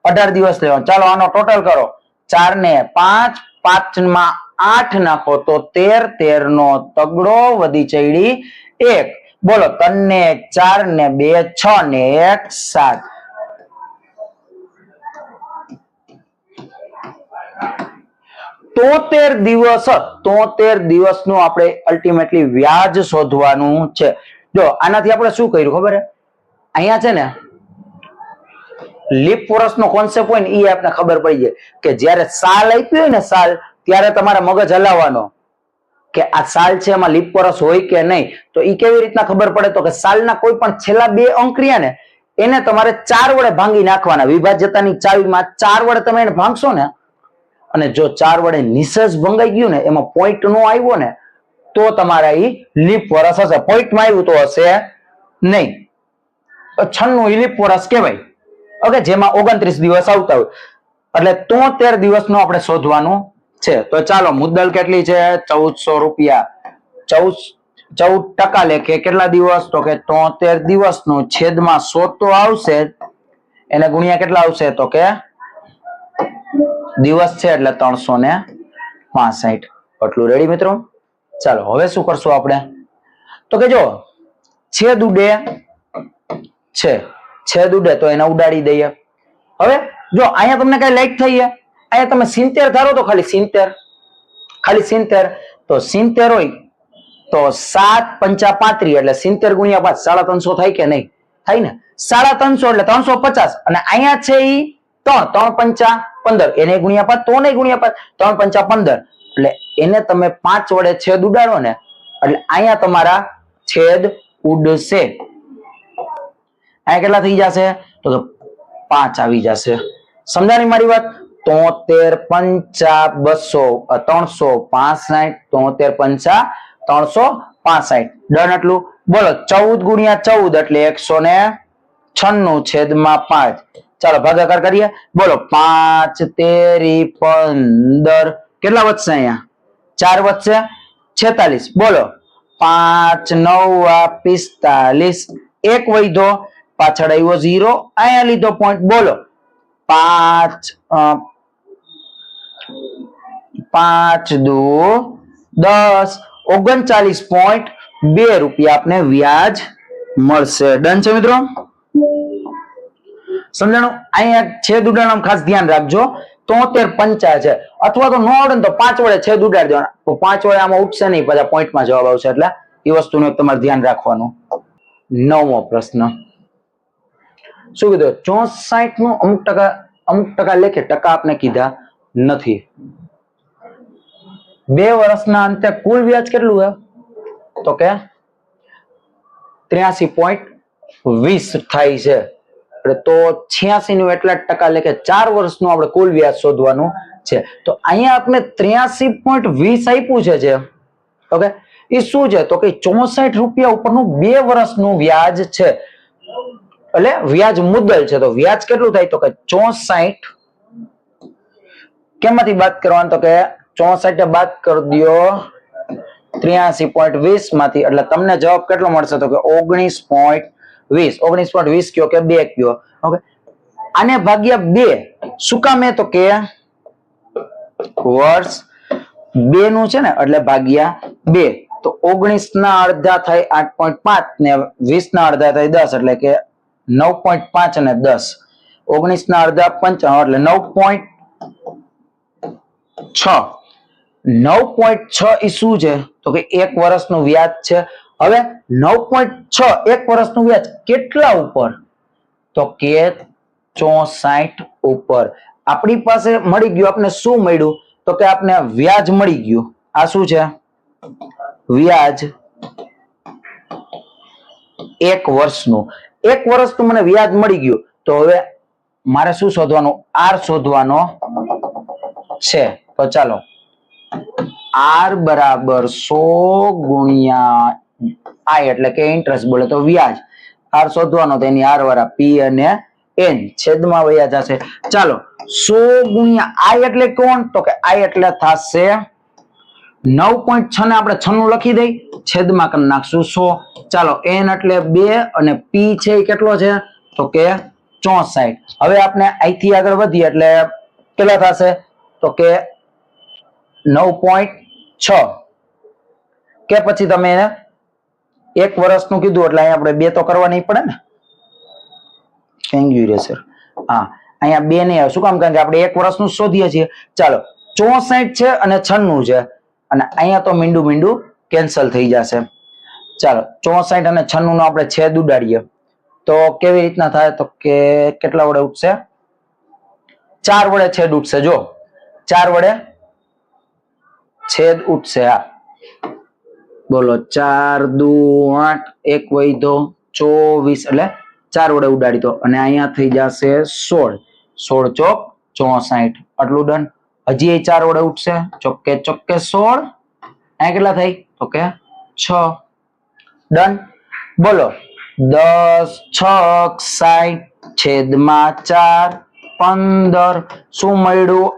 18 દિવસ લેવાના. ચાલો આનો ટોટલ કરો, 4 ને 5, 5 માં 8 નાખો તો 13, 13 નો તગડો વધી ચડી 1. બોલો 3 ને 4 ને 2 6 ને 1 7. 73 દિવસ 73 દિવસનું આપણે અલ્ટિમેટલી વ્યાજ શોધવાનું છે. જો આનાથી આપણે શું કર્યું ખબર છે? અહીંયા છે ને લીપ વર્ષનો કોન્સેપ્ટ હોય ને એ આપણે ખબર પડી જાય કે જ્યારે સાલ આપી હોય ને સાલ, ત્યારે તમારે મગજ હલાવવાનો કે આ સાલ છે એમાં લીપ વર્ષ હોય કે નહીં. તો એ કેવી રીતના ખબર પડે? તો કે સાલના કોઈ પણ છેલ્લા 2 અંક રહ્યા ને એને તમારે 4 વડે ભાંગી નાખવાના. વિભાજ્યતાની ચાવીમાં 4 વડે તમે એને ભાંગશો ને, અને જો 4 વડે નિશેષ ભંગાઈ ગયું ને, એમાં પોઈન્ટ નો આવ્યો ને, તો તમારા એ લીપ વર્ષ હશે. પોઈન્ટમાં આવ્યું તો હશે નહીં. 96 લીપ વર્ષ કહેવાય. ઓકે, જેમાં 29 દિવસ આવતા હોય. એટલે 73 દિવસનું આપણે શોધવાનું છે. તો ચાલો, મુદ્દલ કેટલી છે? 1400 રૂપિયા. 14% લેખે કેટલા દિવસ? તો કે 73 દિવસનું છેદમાં 100 તો આવશે, એને ગુણ્યા કેટલા આવશે? તો કે દિવસ છે એટલે 365. એટલું રેડી મિત્રો? ચાલો હવે શું કરશું આપણે? તો કે જો છેદ ઉડે છે, છેદ ઉડે તો એને ઉડાડી દઈએ. હવે જો અહીંયા તમને કઈ લાઈક થઈ, અહીંયા તમે 70 ધારો તો ખાલી 70, ખાલી 70. તો 70 હોય તો 7 5 35, એટલે 70 ગુણ્યા 5 350 થાય કે નહીં? થાય ને. 350 એટલે 350. અને અહીંયા છે ઈ 3 5 15, એને ગુણ્યા 5, તો નહીં ગુણ્યા 5, 3 5 15. એટલે એને તમે 5 વડે છેદ ઉડાડો ને, એટલે અહીંયા તમારા છેદ ઉડશે. અહીંયા કેટલા થઈ જશે? તો 5 આવી જશે. સમજાણી મારી વાત? 73 5 200 365. 73 5 365. ડન. એટલું બોલો. 14 ગુણ્યા 14 એટલે 196 છેદમાં 5. ચાલો ભાગાકાર કરીએ. બોલો 5 તેરી 15, કેટલા વધશે? અહીંયા 4 વધશે, 46. બોલો 5 9 45, 1 વધ્યો, પાછળ આવ્યો 0, અહીંયા લીધો પોઈન્ટ. બોલો 5 2 10, 39.2 રૂપિયા આપને વ્યાજ મળશે. ડન છે મિત્રો? સમજાણું? અહીંયા છેદ ઉડાડવાનું ખાસ ધ્યાન રાખજો. 73 5 છે, અથવા તો નો આવડે ને તો 5 વડે છેદ ઉડાડી દેવાના. તો 5 વડે આમાં ઉઠશે નહીં, પાછા પોઈન્ટમાં જવાબ આવશે. એટલે એ વસ્તુનું તમારે ધ્યાન રાખવાનું. 9મો પ્રશ્ન શું કીધું? 64 નું અમુક ટકા લેખે ટકા આપને કીધા નથી. 2 વર્ષના અંતે કુલ વ્યાજ કેટલું છે? તો કે 83.20 થાય છે. તો 86 નું એટલા ટકા લેખે 4 વર્ષનું આપણે કુલ વ્યાજ શોધવાનું છે. તો અહીંયા આપણે 83.20 આપ્યું છે. ઓકે, એ શું છે? તો કે 64 રૂપિયા ઉપરનું 2 વર્ષનું વ્યાજ છે. એટલે વ્યાજ મુદ્દલ છે. તો વ્યાજ કેટલું થાય? તો કે 64 કેમાંથી બાદ કરવાનું? તો કે 64 બાદ કરી દો 83.20 માંથી, એટલે તમને જવાબ કેટલો મળશે? તો કે 19.20. 19.20 કયો કે 2 કયો. ઓકે, આને ભાગ્યા 2 શું કામે? તો કે વર્ષ 2 નું છે ને, એટલે ભાગ્યા 2. તો 19 ના અડધા થાય 8.5 ને 20 ના અડધા થાય 10, એટલે કે 9.5 અને 10. 19 ના અડધા 95, એટલે 9.6. 9.6 એ શું છે? તો કે 1 વર્ષનું વ્યાજ છે. હવે 9.6 1 વર્ષનું વ્યાજ કેટલા ઉપર? તો કે 64 ઉપર. આપણી પાસે મળી ગયું. આપને શું મળ્યું? તો કે આપને વ્યાજ મળી ગયું. આ શું છે? વ્યાજ 1 વર્ષનું. 1 વર્ષનું મને વ્યાજ મળી ગયું. તો હવે મારે શું શોધવાનું? આર શોધવાનો છે. તો ચાલો, આર બરાબર 100 ગુણ્યા આઈ, એટલે કે ઇન્ટરેસ્ટ બોલે તો વ્યાજ. આર શોધવાનો તો એની આર વાળા પી અને એન છેદમાં વયા જશે. ચાલો 100 ગુણ્યા આઈ એટલે કોણ? તો કે આઈ એટલે થશે 9.6 ને આપણે 6 નું લખી દઈ, છેદમાં કરી નાખશું 100. ચાલો એન એટલે 2 અને પી છે એ કેટલો છે? તો કે 64. હવે આપણે અહીંથી આગળ વધીએ એટલે કેટલા થશે? તો કે 9.6 કે પછી તમે 1 વર્ષનું કીધું એટલે અહીંયા આપણે 2 તો કરવા નહીં પડે ને. થેન્ક યુ રે સર. હા, અહીંયા 2 નહીં આવે. શું કામ? કારણ કે આપણે 1 વર્ષનું શોધીએ છીએ. ચાલો 64 છે અને 96 છે અને અહીંયા તો મીંડું કેન્સલ થઈ જશે. ચાલો 64 અને 96 નો આપણે છેદ ઉડાડીએ તો કેવી રીતના થાય તો કે કેટલા વડે ઉઠશે? 4 વડે છેદ ઉઠશે. જો 4 વડે છેદ ઉઠશે. હા બોલો 4 દુ 8 એક વૈધો 24 એટલે 4 વડે ઉડાડી દો અને અહીંયા થઈ જશે 16. 16 ચોક 64 આટલું ડન. હજી એ 4 વડે ઉઠશે. ચોકે 16 અહીંયા કેટલા થઈ તો કે 6 ડન. બોલો 10 6 60 છેદમાં 4 15 શું મળ્યું?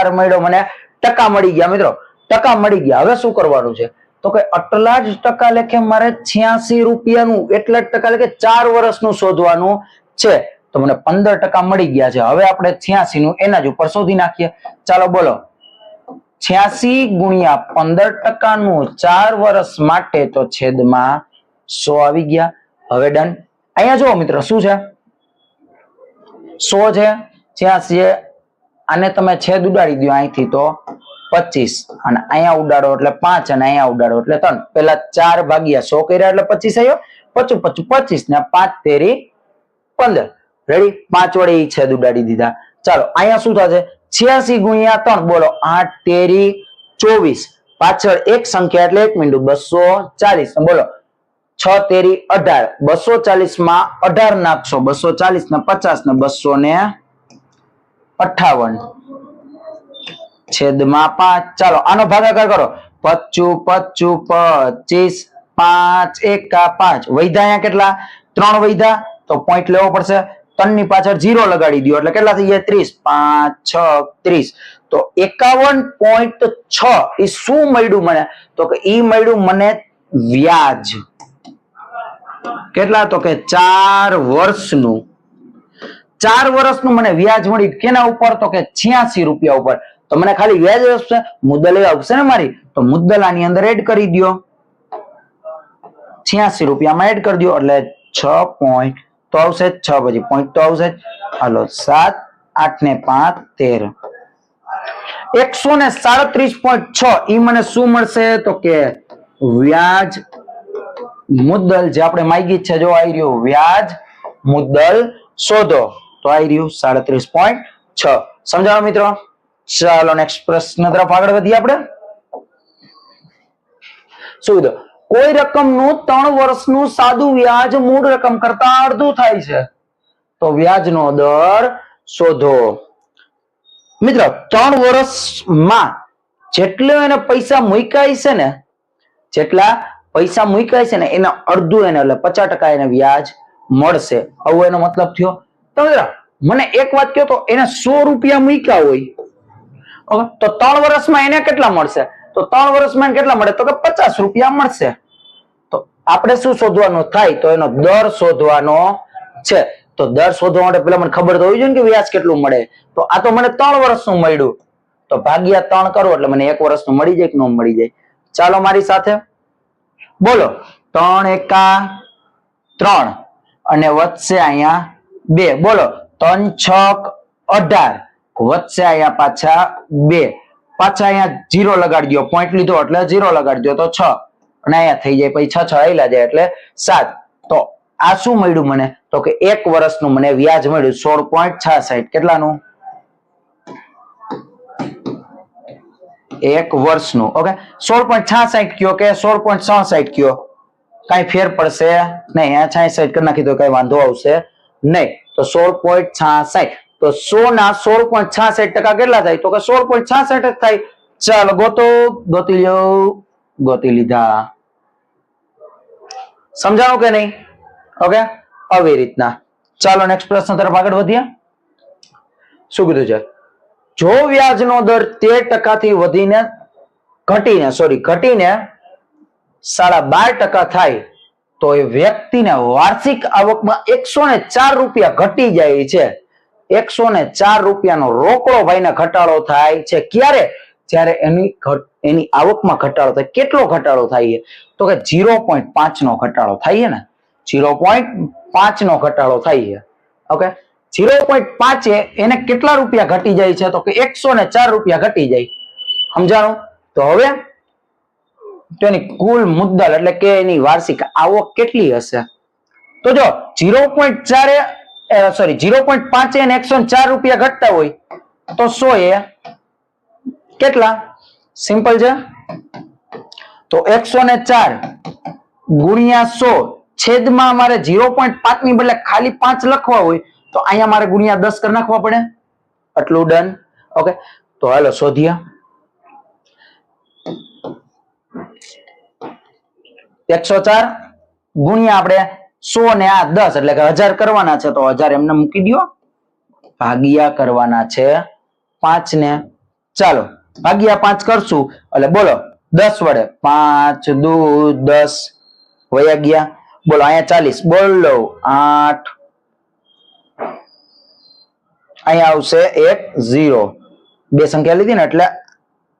R મળ્યો. મને ટકા મળી ગયા મિત્રો, ટકા મળી ગયા. હવે શું કરવાનું છે તો કે આટલા જ ટકા લેખે મારે 86 રૂપિયાનું એટલા જ ટકા લેખે 4 વર્ષનું શોધવાનું છે. તો મને 15% મળી ગયા છે. હવે આપણે 86 નું એના જ ઉપર શોધી નાખીએ. ચાલો બોલો 86 ગુણ્યા 15% નું 4 વર્ષ માટે તો છેદમાં 100 આવી ગયા. હવે ડન. અહીંયા જુઓ મિત્રો શું છે? 100 છે, 86 આને તમે છેદ ઉડાડી દો અહીંથી તો 25 અને અહીંયા ઉડાડો એટલે 5 અને અહીંયા ઉડાડો એટલે 3. પેલા 4 ભાગ્યા 100 કર્યા એટલે 25 આવ્યો. 25 ને 5 તેરી 15. રેડી? 5 વડે એ છેદ ઉડાડી દીધા. ચાલો અહીંયા શું થશે? 86 ગુણ્યા 3 બોલો 8 તેરી 24. પાછળ એક સંખ્યા એટલે 1 મિનિટ 240. બોલો 6 તેરી 18. 240 માં 18 નાખશો 240 ને 50 ને 258 છેદમાં 5. ચાલો આનો ભાગાકાર કરો. 25 25 5 એકા 5 વૈધા. અહીંયા કેટલા? 3 વૈધા તો પોઈન્ટ લેવો પડશે. 3 ની પાછળ 0 લગાડી દો એટલે કેટલા થઈ જાય? 30. 5 6 30 તો 51.6. એ શું મળ્યું મને તો કે ઈ મળ્યું મને વ્યાજ. કેટલા તો કે 4 વર્ષનું. 4 વર્ષનું મને વ્યાજ મળ્યું. કેના ઉપર તો કે 86 રૂપિયા ઉપર. તો મને ખાલી વ્યાજ આવશે, મુદ્દલ આવશે ને મારી, તો મુદ્દલ આની અંદર એડ કરી દો. 86 રૂપિયામાં એડ કરી દો એટલે 6 પોઈન્ટ તો આવશે 6 પછી પોઈન્ટ તો આવશે. હાલો 7 8 ને 5 13 137.6. ઈ મને શું મળશે તો કે વ્યાજ મુદ્દલ જે આપણે માંગી છે. જો આવી રહ્યું વ્યાજ મુદ્દલ શોધો તો આવી રહ્યું 37.6. સમજાવો મિત્રો? ચાલો નેક્સ્ટ પ્રશ્ન તરફ આગળ વધીએ આપણે. શું કીધું? કોઈ રકમનું 3 વર્ષનું સાદું વ્યાજ મૂળ રકમ કરતા અડધું થાય છે તો વ્યાજનો દર શોધો. મિત્રો 3 વર્ષમાં જેટલો એને પૈસા મૂક્યા છે ને, જેટલા પૈસા મૂક્યા છે ને એના અડધું એને એટલે 50% એને વ્યાજ મળશે. આવો એનો મતલબ થયો. તો મિત્રો મને એક વાત કહો તો એને 100 રૂપિયા મૂક્યા હોય તો 3 વર્ષમાં એને કેટલા મળશે? તો 3 વર્ષમાં કેટલા મળે તો કે 50 રૂપિયા મળશે. તો આપણે શું શોધવાનું થાય તો એનો દર શોધવાનો છે. તો દર શોધવા માટે પેલા મને ખબર તો હોવી જોઈએ ને કે વ્યાજ કેટલું મળે. તો આ તો મને 3 વર્ષનું મળ્યું તો ભાગ્યા 3 કરો એટલે મને 1 વર્ષનું મળી જાય કે ન મળી જાય? ચાલો મારી સાથે બોલો 3 એકા 3 અને વધશે અહીંયા 2. બોલો 3 6 18 વધશે અહીંયા પાછા 2. પાછા અહીંયા 0 લગાડી દો. પોઈન્ટ લીધો એટલે 0 લગાડી દો તો 6 અને અહીંયા થઈ જાય પછી 6 6 આયલા જાય એટલે 7. તો આ શું મળ્યું મને તો કે 1 વર્ષનું મને વ્યાજ મળ્યું 16.66. કેટલાનું? 1 વર્ષનું. ઓકે 16.66 કયો કે 16.66 કયો? કઈ ફેર પડશે નહીં. આ 66 કરી નાખી તો કઈ વાંધો આવશે નહીં. તો 16.66 તો 100 ના 16.66% કેટલા થાય તો કે 16.66 થાય. ચાલો ગોતી લ્યો. ગોતી લીધા. સમજાવો કે નહીં? ઓકે આવી રીતના. ચાલો નેક્સ્ટ પ્રશ્ન તરફ આગળ વધીએ. શું કીધું છે? જો વ્યાજનો દર 13% થી વધીને ઘટીને 12.5% થાય તો એ વ્યક્તિને વાર્ષિક આવકમાં 104 રૂપિયા ઘટી જાય છે. 104 રૂપિયાનો રોકડો ભાઈને ઘટાડો થાય છે. ક્યારે? જ્યારે એની આવકમાં ઘટાડો થાય. કેટલો ઘટાડો થાય તો કે 0.5 નો ઘટાડો થાય ને. 0.5 નો ઘટાડો થાય. ઓકે 0.5 એને કેટલા રૂપિયા ઘટી જાય છે તો કે 104 રૂપિયા ઘટી જાય. સમજાણું? તો હવે તેની કુલ મુદ્દલ એટલે કે એની વાર્ષિક આવક કેટલી હશે? તો જો 0.5 અને 104 રૂપિયા ઘટતા હોય તો 100 એ કેટલા? સિમ્પલ છે. તો 104 ગુણ્યા 100 છેદમાં મારે 0.5 ની બદલે ખાલી 5 લખવા હોય તો અહીંયા મારે ગુણ્યા 10 કરી નાખવા પડે. આટલું ડન. ઓકે, તો હાલો શોધીએ. 104 ગુણ્યા આપણે 100 ને આ 10 એટલે કે 1000 કરવાના છે તો 1000 એમને મૂકી દો, ભાગ્યા કરવાના છે 5 ને. ચાલો ભાગ્યા 5 કરશું એટલે બોલો 10 વડે 5 દુ 10 વયા ગયા. બોલો અહીંયા 40 બોલો 8 અહીંયા આવશે 1 0 બે સંખ્યા લીધી ને એટલે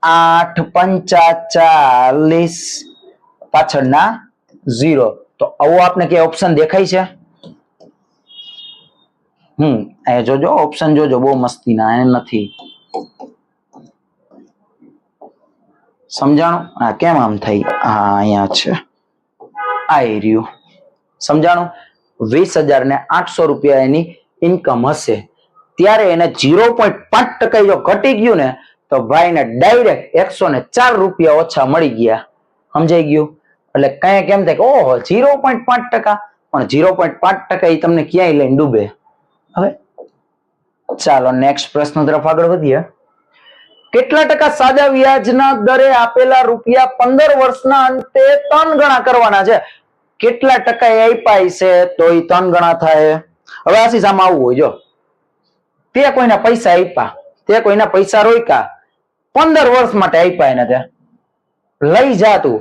8 5 40 પાછળના 0. તો આવો આપને કે ઓપ્શન દેખાય છે? અહીંયા જોજો ઓપ્શન જોજો, બહુ મસ્તી ના એને નથી સમજાણું? હા કેમ આમ થઈ? હા અહીંયા છે આઈ રહ્યું. સમજાણું? 20,000 ને 800 રૂપિયા એની ઇન્કમ હશે ત્યારે એને 0.5% જો ઘટી ગયું ને તો ભાઈને ડાયરેક્ટ 104 રૂપિયા ઓછા મળી ગયા. સમજાઈ ગયું? એટલે કઈ કેમ થાય કે ઓહો 0.5% પણ 0.5% એ તમને ક્યાંય લઈને ડૂબે. હવે ચાલો નેક્સ્ટ પ્રશ્ન તરફ આગળ વધીએ. કેટલા ટકા સાદા વ્યાજના દરે આપેલા રૂપિયા 15 વર્ષના અંતે 3 ગણા કરવાના છે? કેટલા ટકા એ આપ્યા છે તો એ 3 ગણા થાય? હવે આશીષ આમાં આવવું હોય, જો તે કોઈના પૈસા આપ્યા, તે કોઈના પૈસા રોક્યા 15 વર્ષ માટે આપ્યા એને, તે લઈ જા તું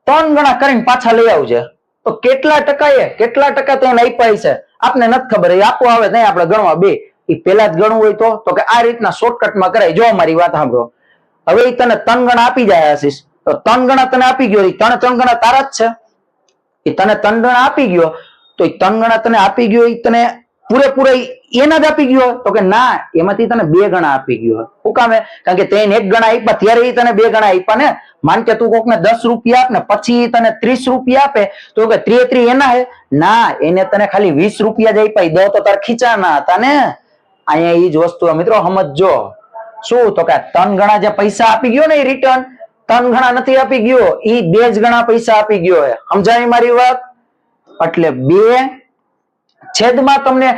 3 ગણા કરીને પાછા લઈ આવજે તો કેટલા ટકા તો એને આપ્યા છે આપને નથી ખબર. એ આપો આવે નહીં આપણે ગણવા બે એ પેલા જ ગણવું હોય તો કે આ રીતના શોર્ટકટમાં કરાય. જો મારી વાત સાંભળો, હવે એ તને 3 ગણા આપી જાય આશીષ તો 3 ગણા તને આપી ગયો, 3 ગણા તારા જ છે. એ તને 3 ગણા આપી ગયો તો એ 3 ગણા તને આપી ગયો એ તને પૂરેપૂરા એના જ આપી ગયો તો કે ના, એમાંથી તને 2 ગણા આપી ગયો. શું કામે? કારણ કે તેને 1 ગણા આપ્યા ત્યારે એ તને 2 ગણા આપ્યા ને. માન કે તું કોકને 10 રૂપિયા આપ ને પછી તને 30 રૂપિયા આપે તો કે 33 એના હે? ના, એને તને ખાલી 20 રૂપિયા જ આપ્યા. દો તો તાર ખીચાના હતા ને. અહીંયા એ જ વસ્તુ મિત્રો સમજજો. શું તો કે 3 ગણા જે પૈસા આપી ગયો ને એ રિટર્ન 3 ગણા નથી આપી ગયો, એ 2 જ ગણા પૈસા આપી ગયો. સમજાય મારી વાત? એટલે 2 છેદમાં તમને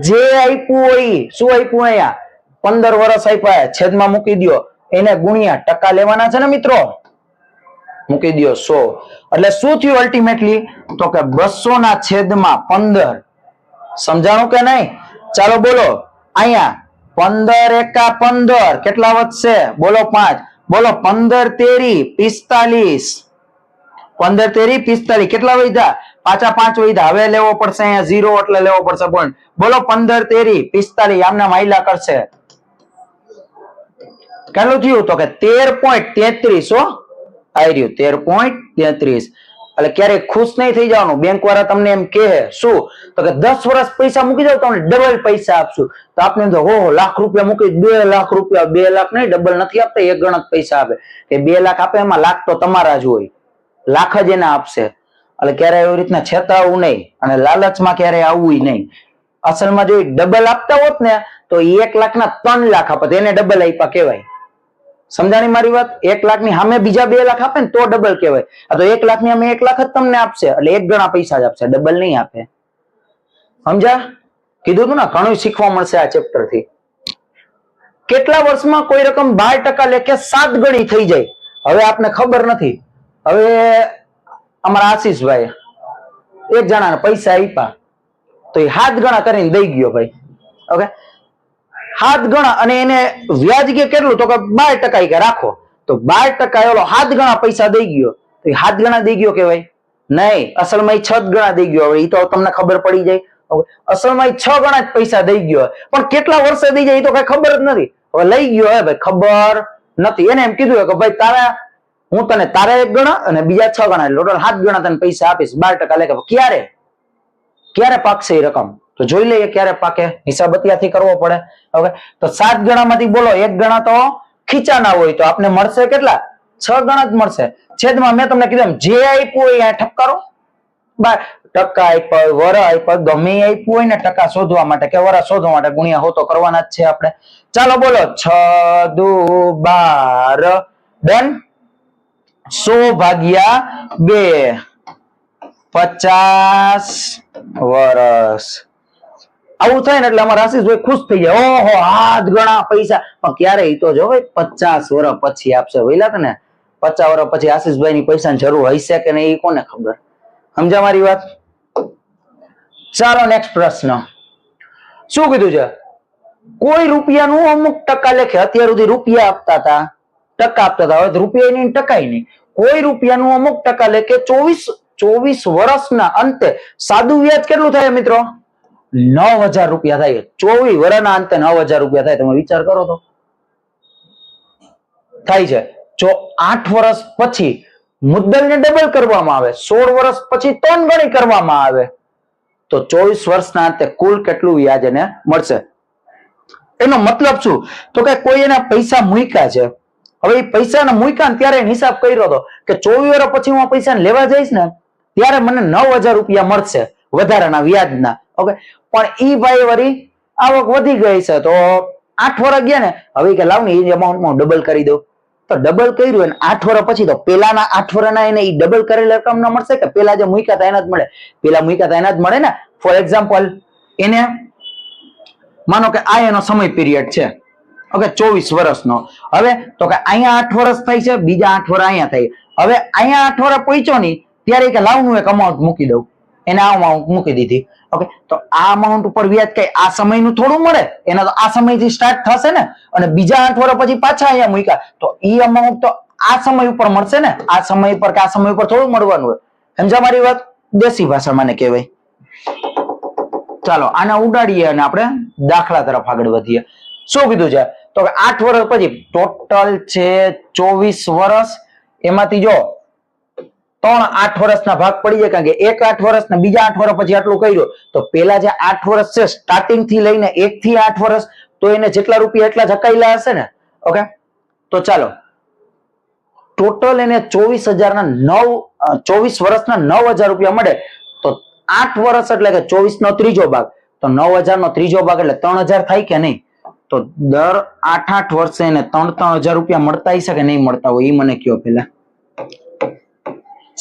જે આપ્યું હોય, શું આપ્યું અહીંયા 15 વર્ષ આપ્યા છેદમાં મૂકી દો, એને ગુણ્યા ટકા લેવાના છે ને મિત્રો, મૂકી દો 100 એટલે શું થયું અલ્ટિમેટલી તો કે 200 ના છેદમાં 15. સમજાણું કે નહીં? ચાલો બોલો અહીંયા 15 એકા 15 કેટલા વધશે? બોલો 5. બોલો 15 તેરી 45. 15 તેરી 45 કેટલા વધ્યા? પાછા 5 વધ્યા. હવે લેવો પડશે અહીંયા 0 એટલે લેવો પડશે પોઈન્ટ. બોલો 15 તેરી 45 આમના માયલા કરશે. કેટલું થયું તો કે 13.33. હો આવી રહ્યું 13.33. એટલે ક્યારેક ખુશ નહીં થઈ જવાનું. બેંક વાળા તમને એમ કહે શું તો કે 10 વર્ષ પૈસા મૂકી દો તમને ડબલ પૈસા આપશું તો આપણે એમ તો ઓહો લાખ રૂપિયા મૂકી 2 લાખ રૂપિયા, 2 લાખ નહીં ડબલ નથી આપતા, 1 ગણા પૈસા આપે કે 2 લાખ આપે એમાં લાખ તો તમારા જ હોય, લાખ જ એને આપશે. એટલે ક્યારે એવી રીતના છેતરાવું નહીં અને લાલચમાં ક્યારે આવવું નહીં. અસલમાં જો ડબલ આપતા હોત ને તો 1 લાખના 3 લાખ આપત, એને ડબલ આપ્યા કહેવાય. સમજાણી મારી વાત? 1 લાખ ની સામે બીજા 2 લાખ આપે ને તો ડબલ કહેવાય. આ તો 1 લાખ ની સામે 1 લાખ જ તમને આપશે એટલે 1 ગણા પૈસા જ આપશે, ડબલ નહીં આપે. સમજ્યા? કીધું તું ને ઘણું શીખવા મળશે આ ચેપ્ટર થી. કેટલા વર્ષમાં કોઈ રકમ 12% લેખે 7 ગણી થઈ જાય? હવે આપને ખબર નથી. હવે અમારા આશીષભાઈ 1 જણાને પૈસા આપ્યા તો એ 7 ગણા કરીને દઈ ગયો ભાઈ. ઓકે 7 ગણા અને એને વ્યાજ કે કેટલું તો કે 12% કે રાખો તો 12% ઓલો 7 ગણા પૈસા દઈ ગયો તો 7 ગણા દઈ ગયો કેવાય? નહીં, અસલમાં 6 ગણા દઈ ગયો. હવે એ તો તમને ખબર પડી જાય. અસલમાં 6 ગણા જ પૈસા દઈ ગયો પણ કેટલા વર્ષે દઈ જાય એ તો કઈ ખબર જ નથી. હવે લઈ ગયો હે ભાઈ ખબર નથી. એને એમ કીધું કે ભાઈ તારા હું તને તારા 1 ગણા અને બીજા 6 ગણા એટલે ટોટલ 7 ગણા તને પૈસા આપીશ 12% લેખે. ક્યારે પાકશે એ રકમ તો જોઈ લઈએ ક્યારે પાકે. હિસાબ અત્યારથી કરવો પડે. ઓકે તો 7 ગણામાંથી બોલો 1 ગણા તો ખીચાના હોય તો આપને મળશે કેટલા? 6 ગણા જ મળશે. છેદમાં મેં તમને કીધું જે આપ્યું હોય એ ઠપકારો, ટકા આપ્યો, વર આપ્યો, ગમે આપ્યું હોય ને ટકા શોધવા માટે કે વર શોધવા માટે ગુણ્યા હો તો કરવાના જ છે આપણે. ચાલો બોલો 6 દુ 12 ડન. 100 ભાગ્યા 2 50 વર્ષ. આવું થાય ને એટલે અમારા આશીષભાઈ ખુશ થઈ જાય. ઓહો હાથ ગણા પૈસા. પણ ક્યારે ઈ તો જો 50 વર્ષ પછી આપશે. વેલા તને 50 વર્ષ પછી આશીષભાઈ ની પૈસાની જરૂર હશે કે નહીં એ કોને ખબર. સમજા મારી વાત? ચાલો નેક્સ્ટ પ્રશ્ન. શું કીધું છે? કોઈ રૂપિયાનું અમુક ટકા લેખે. અત્યાર સુધી રૂપિયા આપતા હતા, ટકા આપતા હતા, હવે રૂપિયા નહીં ટકાય નહીં. કોઈ રૂપિયાનું અમુક ટકા લેખે 24 વર્ષના અંતે સાદું વ્યાજ કેટલું થાય મિત્રો? 9000 રૂપિયા થાય. 24 વર્ષના અંતે 9000 રૂપિયા થાય. તમે વિચાર કરો તો થાય છે. જો 8 વર્ષ પછી મુદ્દલને ડબલ કરવામાં આવે, 16 વર્ષ પછી 3 ગણી કરવામાં આવે તો 24 વર્ષના અંતે કુલ કેટલું વ્યાજ એને મળશે? એનો મતલબ શું? તો કે કોઈ એના પૈસા મૂક્યા છે. હવે એ પૈસા મૂક્યા ને ત્યારે હિસાબ કર્યો હતો કે 24 વર્ષ પછી હું પૈસા લેવા જઈશ ને ત્યારે મને 9000 રૂપિયા મળશે વધારાના વ્યાજના. ઓકે, પણ ઈ ભાઈ વળી આવક વધી ગઈ છે તો 8 વર્ષ ગયા ને, હવે કે લાવ ને એ અમાઉન્ટમાં ડબલ કરી દઉં. તો ડબલ કર્યું અને 8 વર્ષ પછી તો પેલાના 8 વર્ષના એને ઈ ડબલ કરેલા રકમ ના મળશે કે પેલા જે મૂક્યા હતા એના જ મળે? પેલા મૂક્યા હતા એના જ મળે ને. ફોર એક્ઝામ્પલ એને માનો કે આ એનો સમય પીરિયડ છે, ઓકે, 24 વર્ષનો. હવે તો કે અહીંયા 8 વર્ષ થાય છે, બીજા 8 વર્ષ અહીંયા થાય. હવે અહીંયા 8 વર્ષ પહોંચ્યો નહીં ત્યારે કે લાવનું એક અમાઉન્ટ મૂકી દઉં. એને આ અમાઉન્ટ મૂકી દીધી. ઓકે, તો આ અમાઉન્ટ ઉપર વ્યાજ કઈ આ સમયનું થોડું મળે, એના તો આ સમયથી સ્ટાર્ટ થશે ને. અને બીજા 8 વર્ષ પછી પાછા અહીંયા મૂક્યા તો ઈ અમાઉન્ટ તો આ સમય ઉપર મળશે ને. આ સમય પર કે આ સમય ઉપર થોડું મળવાનું હોય. સમજા મારી વાત? દેશી ભાષામાં ને કહેવાય. ચાલો આને ઉડાડીએ અને આપણે દાખલા તરફ આગળ વધીએ. શું કીધું છે? તો કે 8 વર્ષ પછી ટોટલ છે 24 વર્ષ. એમાંથી જો 3 8 વર્ષના ભાગ પડી જાય, કારણ કે એક 8 વર્ષ ને બીજા 8 વર્ષ પછી આટલું કર્યું તો પેલા જે 8 વર્ષ છે સ્ટાર્ટિંગ થી લઈને 1 થી 8 વર્ષ તો એને જેટલા રૂપિયા એટલા જકાયેલા હશે ને. ઓકે, તો ચાલો ટોટલ એને 24 વર્ષના 9000 રૂપિયા મળે તો 8 વર્ષ એટલે કે 24 નો ત્રીજો ભાગ તો 9000 નો ત્રીજો ભાગ એટલે 3000 થાય કે નહીં? તો દર 8 વર્ષે એને 3000 રૂપિયા મળતા હશે કે નહીં મળતા હોય એ મને કયો પેલા.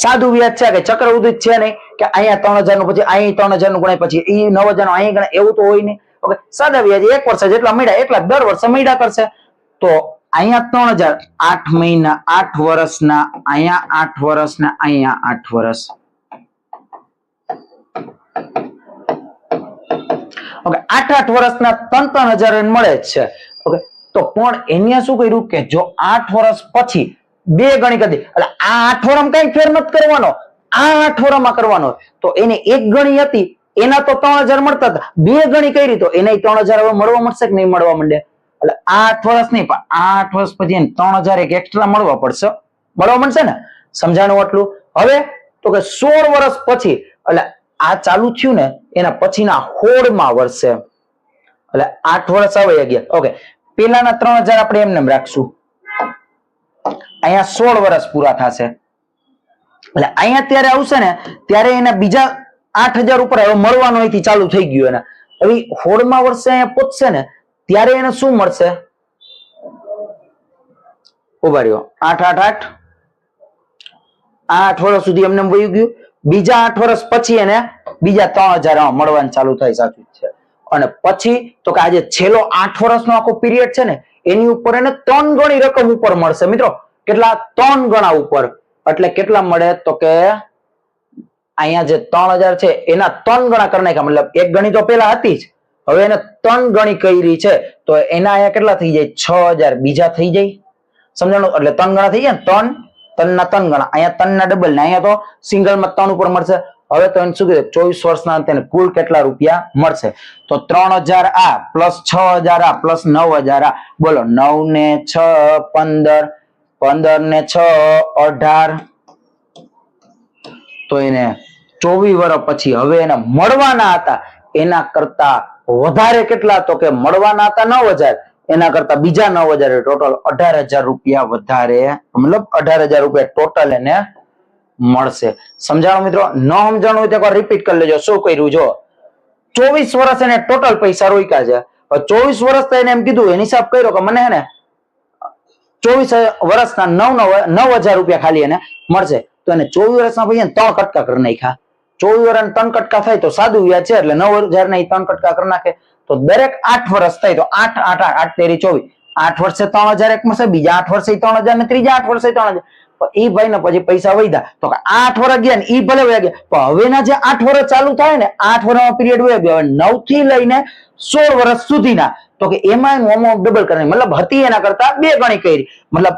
સાદું વ્યાજ છે કે ચક્રવૃદ્ધિ છે નહીં કે અહીંયા 3000 નું પછી અહીં 3000 નું ગણાય પછી એ 9000 નું અહીં ગણાય, એવું તો હોય નહીં. ઓકે, સાદા વ્યાજ 1 વર્ષે જેટલા મળ્યા એટલા દર વર્ષે મળ્યા કરશે. તો અહીંયા 3000 8 મહિના 8 વર્ષના, અહીંયા 8 વર્ષના, અહીંયા 8 વર્ષ. ઓકે, 8 વર્ષના 3000 મળે જ છે. ઓકે, તો પણ એને શું કર્યું કે જો 8 વર્ષ પછી 2 ગણી કરી એટલે આ 8 વર્ષમાં કઈ ફેર નથી કરવાનો, આ 8 વર્ષમાં કરવાનો. તો એને 1 ગણી હતી એના તો 3000 મળતા હતા, 2 ગણી કરી તો એને 3000 હવે મળવા મળશે કે નહીં મળવા માંડે? એટલે 8 વર્ષ નહીં પણ 8 વર્ષ પછી 3000 એક એક્સ્ટ્રા મળવા પડશે, મળવા મળશે ને. સમજાણું આટલું? હવે તો કે 16 વર્ષ પછી એટલે આ ચાલુ થયું ને એના પછીના 16માં વર્ષે એટલે 8 વર્ષ આવે ગયા. ઓકે, પેલાના 3000 આપણે એમને રાખશું, અહીંયા 16 વર્ષ પૂરા થશે એટલે અહીંયા ત્યારે આવશે ને ત્યારે એના બીજા 8000 ઉપર હવે મળવાનું અહીંથી ચાલુ થઈ ગયું. એના હવે 16માં વર્ષે અહીંયા પહોંચશે ને ત્યારે એને શું મળશે? ઉભા રહ્યો, 8 8 8 વર્ષ સુધી એમને વયું ગયું. બીજા 8 વર્ષ પછી એને બીજા 3000 મળવાનું ચાલુ થાય. સાચું છે. અને પછી તો કે આજે છેલ્લો 8 વર્ષનો આખો પીરિયડ છે ને એની ઉપર એને 3 ગણી રકમ ઉપર મળશે મિત્રો. કેટલા? 3 ગણા ઉપર. એટલે કેટલા મળે? તો કે અહીંયા જે 3000 છે એના 3 ગણા કરી નાખ્યા, મતલબ 1 ગણી તો પેલા હતી જ, હવે એને 3 ગણી કરી છે તો એના અહીંયા કેટલા થઈ જાય? 6000 બીજા થઈ જાય. સમજાણું? એટલે 3 ગણા થઈ ગયા ને, 3 ના 3 ગણા, અહીંયા 3 ના ડબલ ને અહીંયા તો સિંગલ માં 3 ઉપર મળશે. હવે તો એને શું કીધું? 24 વર્ષના અંતે કુલ કેટલા રૂપિયા મળશે? તો 3000 આ પ્લસ 6000 આ પ્લસ 9000 આ. બોલો 9 ને 6 15, 15 ને 6 18. તો એને 24 વર્ષ પછી હવે એને મળવાના હતા એના કરતા વધારે કેટલા? તો કે મળવાના હતા 9000, એના કરતા બીજા 9,000 ટોટલ 18,000 રૂપિયા વધારે, મતલબ 18,000 રૂપિયા ટોટલ એને મળશે. સમજાણું મિત્રો? ન સમજાણું હોય તો એકવાર રિપીટ કરી લેજો. શું કર્યું? જો 24 વર્ષ એને ટોટલ પૈસા રોક્યા છે. 24 વર્ષ તો એને એમ કીધું, એની હિસાબ કર્યો કે મને હે ને 24 વર્ષના 9,000 રૂપિયા ખાલી એને મળશે. તો એને 24 વર્ષના પૈસા 3 કટકા કરી નાખ્યા. 24 વર્ષ 3 કટકા થાય તો સાદું વ્યાજ છે, એટલે 9,000 ને 3 કટકા કરી નાખે તો દરેક 8 વર્ષ થાય તો 8 8 8 તેરી 24, 8 વર્ષે 3,000 એક મળશે, બીજા 8 વર્ષે 3,000 ને ત્રીજા 8 વર્ષે 3,000. ઈ ભાઈ ને પછી પૈસા વધ્યા તો 8 વર્ષ ગયા ને ઈ ભલે વયા ગયા, પણ હવેના જે 8 વર્ષ ચાલુ થાય ને 8 વર્ષનો પીરિયડ વયો ગયો, 9 થી લઈને 16 વર્ષ સુધીના, તો કે એમાં એનું અમાઉન્ટ ડબલ કરવાની, મતલબ હતી એના કરતા 2 ગણી કરી, મતલબ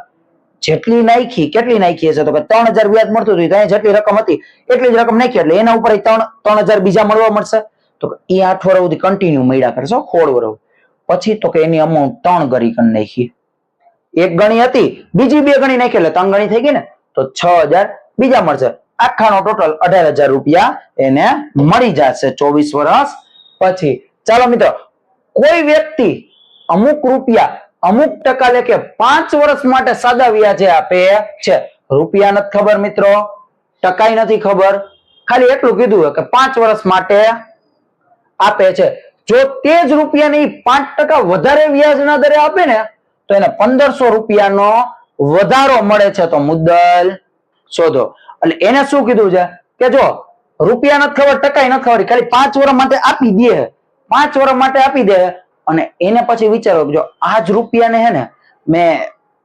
જેટલી નાખી કેટલી નાખી હશે તો કે 3,000 વ્યાજ મળતું હતું, ત્યાં જેટલી રકમ હતી એટલી જ રકમ નાખી, એટલે એના ઉપર 3,000 બીજા મળવા મળશે. તો એ 8 વર્ષ સુધી કન્ટિન્યુ મળ્યા કરશો, 16 વર્ષ પછી તો કે એની અમાઉન્ટ 3 ગણી કરી નાખી. 1 ગણી હતી, બીજી 2 ગણી નાખી એટલે 3 ગણી થઈ ગઈ ને, તો 6,000 બીજા મળશે. આખાનો ટોટલ 18,000 રૂપિયા એને મળી જશે 24 વર્ષ પછી. ચાલો મિત્રો, કોઈ વ્યક્તિ અમુક રૂપિયા અમુક ટકા લેખે 5 વર્ષ માટે સાદા વ્યાજે આપે છે. રૂપિયા નથી ખબર મિત્રો, ટકાઈ નથી ખબર, ખાલી એટલું કીધું કે 5 વર્ષ માટે આપે છે. જો તે જ રૂપિયાને 5% વધારે વ્યાજના દરે આપે ને તો એને 1,500 રૂપિયાનો વધારો મળે છે. તો મુદ્દલ શોધો. એટલે એને શું કીધું છે કે જો રૂપિયા નથી ખબર, ટકાઈ નથી ખબર, ખાલી 5 વર્ષ માટે આપી દે, 5 વર્ષ માટે આપી દે, અને એને પછી વિચારો જો આ જ રૂપિયાને હે ને મેં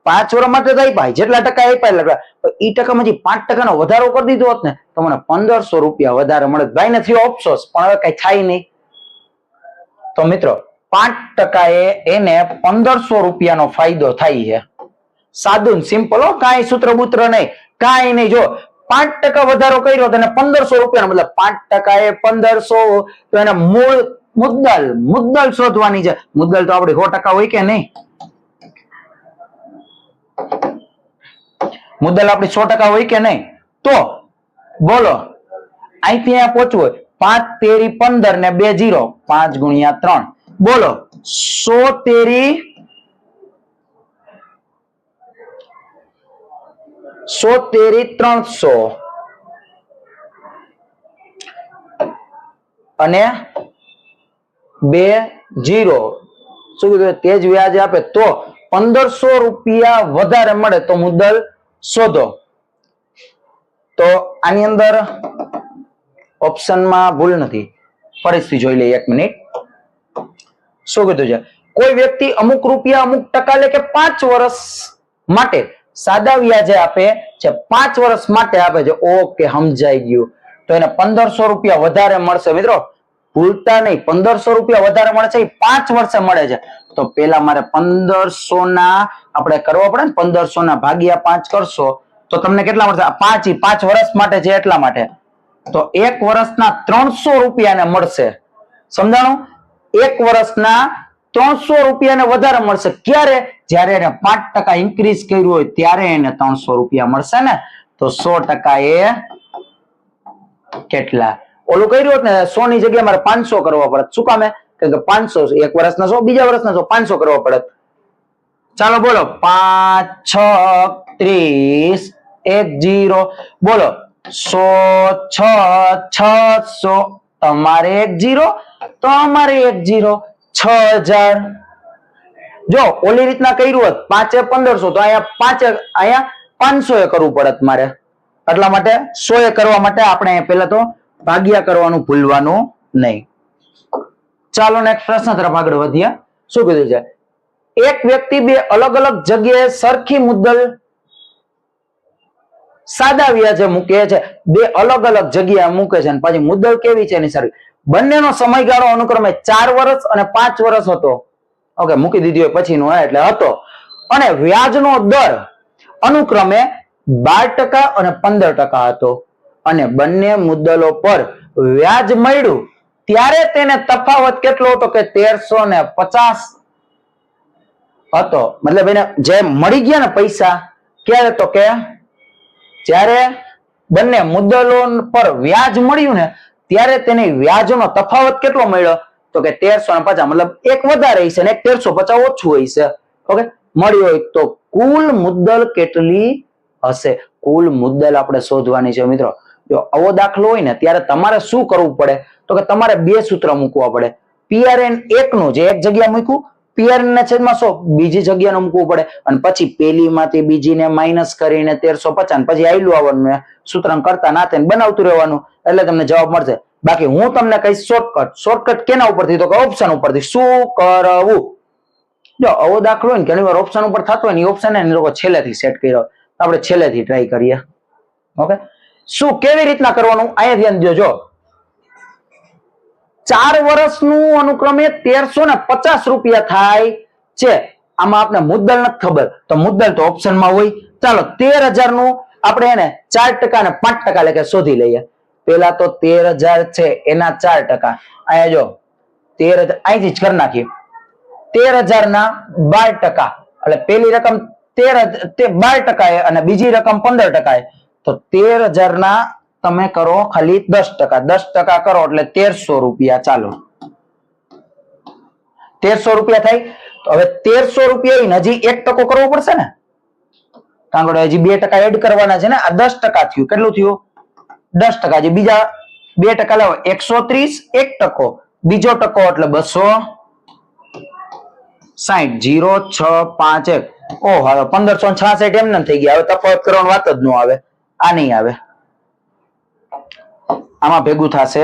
5 વર્ષ માટે જ આપ્યા, જેટલા ટકા આપ્યા એટલે એ ટકામાં 5% નો વધારો કરી દીધો હોત ને તો મને 1,500 રૂપિયા વધારે મળે. ભાઈ ને થયો અફસોસ, પણ હવે કઈ થાય નહીં. તો મિત્રો 5% એને 1,500 રૂપિયાનો ફાયદો થાય છે. સાદું સિમ્પલ, કાંઈ સૂત્ર બૂત્ર નહીં, કાંઈ નહીં. જો 5% વધારો કર્યો તો એને 1,500 રૂપિયા, મતલબ 5% એ 1,500, તો એને મુદ્દલ શોધવાની છે. મુદ્દલ તો આપડી 100% હોય કે નહીં? મુદ્દલ આપડી 100% હોય કે નહીં? તો બોલો અહીંથી અહીંયા પહોંચવું હોય 5 તેરી 15 ને 2 0, 5 ગુણ્યા 3, બોલો 100 તેરી 300 અને 2 0, શું કીધું? તે જ વ્યાજ આપે તો 1,500 રૂપિયા વધારે મળે. તો મુદ્દલ શોધો. તો આની અંદર ઓપ્શનમાં ભૂલ નથી, ફરીથી જોઈ લઈએ 1 મિનિટ. શું કીધું છે? કોઈ વ્યક્તિ અમુક રૂપિયા અમુક ટકા લે કે 5 વર્ષ માટે સાદા વ્યાજે આપે છે, 5 વર્ષ માટે આપે છે. ઓકે, સમજાઈ ગયું. તો એને 1,500 રૂપિયા વધારે મળશે. મિત્રો ભૂલતા નહીં, 1,500 રૂપિયા વધારે મળે છે, એ 5 વર્ષે મળે છે. તો પેલા મારે 1,500 ના આપણે કરવો પડે ને, 1,500 ના ભાગ્યા 5 કરશો તો તમને કેટલા મળશે? 5 વર્ષ માટે છે એટલા માટે. તો 1 વર્ષના 300 રૂપિયાને મળશે. સમજાણું? 1 વર્ષના 300 રૂપિયાને વધારે મળશે. ક્યારે? જ્યારે એને 5% ઇન્ક્રીઝ કર્યું હોય ત્યારે એને 300 રૂપિયા મળશે ને. તો 100% એ કેટલા? ઓલું કર્યું હોત ને 100 ની જગ્યાએ મારે 500 કરવા પડે. શું કામે? કે 500 1 વર્ષના 100, બીજા વર્ષના 100, 500 કરવા પડે. ચાલો બોલો 5 6 30 1 0, બોલો 100 6 600, તમારે 1 0, તો અમારે 1 0, 6,000. જો ઓલી રીતના કર્યું હોત 5 1500, તો અહીંયા 500 કરવું પડત મારે. એટલા માટે 100 કરવા માટે આપણે પહેલા તો ભાગ્યા કરવાનું ભૂલવાનું નહીં. ચાલો નેક્સ્ટ પ્રશ્ન તરફ આગળ વધીએ. શું કીધું છે? એક વ્યક્તિ 2 અલગ અલગ જગ્યાએ સરખી મુદ્દલ સાદા વ્યાજે મૂકે છે. 2 અલગ અલગ જગ્યાએ મૂકે છે અને પછી મુદ્દલ કેવી છે એની સરખી. બંનેનો સમયગાળો અનુક્રમે 4 વર્ષ અને 5 વર્ષ હતો. ઓકે, મૂકી દીધી હોય પછીનો એટલે હતો. અને વ્યાજનો દર અનુક્રમે 12% અને 15% હતો. અને બંને મુદ્દલો પર વ્યાજ મળ્યું ત્યારે તેને તફાવત કેટલો હતો? કે 1350 હતો. મતલબ એને જે મળી ગયા ને પૈસા ક્યારે? તો કે જ્યારે બંને મુદ્દલો પર વ્યાજ મળ્યું ને ત્યારે તેને વ્યાજનો તફાવત કેટલો મળ્યો? તો કે 1350, મતલબ એક વધારે હશે ને એક 1350 ઓછું હશે. ઓકે, મળ્યું હોય તો કુલ મુદ્દલ કેટલી હશે? કુલ મુદ્દલ આપણે શોધવાની છે મિત્રો. જો આવો દાખલો હોય ને ત્યારે તમારે શું કરવું પડે? તો કે તમારે બે સૂત્ર મૂકવા પડે. PRN 1 નું જે એક જગ્યા મૂક્યું, PRN ના છેદમાં 100 બીજી જગ્યાનું મૂકવું પડે, અને પછી પેલીમાંથી બીજીને માઇનસ કરીને 1350, પછી આયલું આવવાનું સૂત્ર કરતા નાતે બનાવતું રહેવાનું, એટલે તમને જવાબ મળશે. બાકી હું તમને કહીશ શોર્ટકટ કેના ઉપરથી? તો કે ઓપ્શન ઉપરથી. શું કરવું? જો આવો દાખલો હોય ને ઘણી વાર ઓપ્શન ઉપર થતો હોય ને, ઓપ્શન એ લોકો છેલ્લેથી સેટ કર્યો, આપણે છેલ્લેથી ટ્રાય કરીએ. ઓકે, શું કેવી રીતના કરવાનું અહીંયા ધ્યાન દેજો. 4 વર્ષનું અનુક્રમે 1350 રૂપિયા થાય છે. આમાં આપણે મુદ્દલ નથી ખબર, તો મુદ્દલ તો ઓપ્શનમાં હોય. ચાલો 13,000 નું આપણે એને 4% અને 5% લેખે શોધી લઈએ. પેલા તો 13,000 છે એના 4%. અહીંયા જો 13,000 અહીંથી જ કરી નાખીએ. 13,000 ના 12%, એટલે પેલી રકમ 12% અને બીજી રકમ 15%. તો 13,000 ના તમે કરો ખાલી 10%. 10% કરો એટલે 1300 રૂપિયા. ચાલો 1300 રૂપિયા થાય. તો હવે 1300 રૂપિયા હજી 1% કરવો પડશે ને, કારણ કે હજી 2% એડ કરવાના છે ને. આ 10% થયું. કેટલું થયું? 10%. હજી બીજા 2% લાવો. 130, 1%, બીજો ટકો એટલે 260. 0,651. ઓહ, હવે 1566 એમને થઈ ગયા. હવે તફાવત કરવાની વાત જ ન આવે. આ નહીં આવે, આમાં ભેગું થશે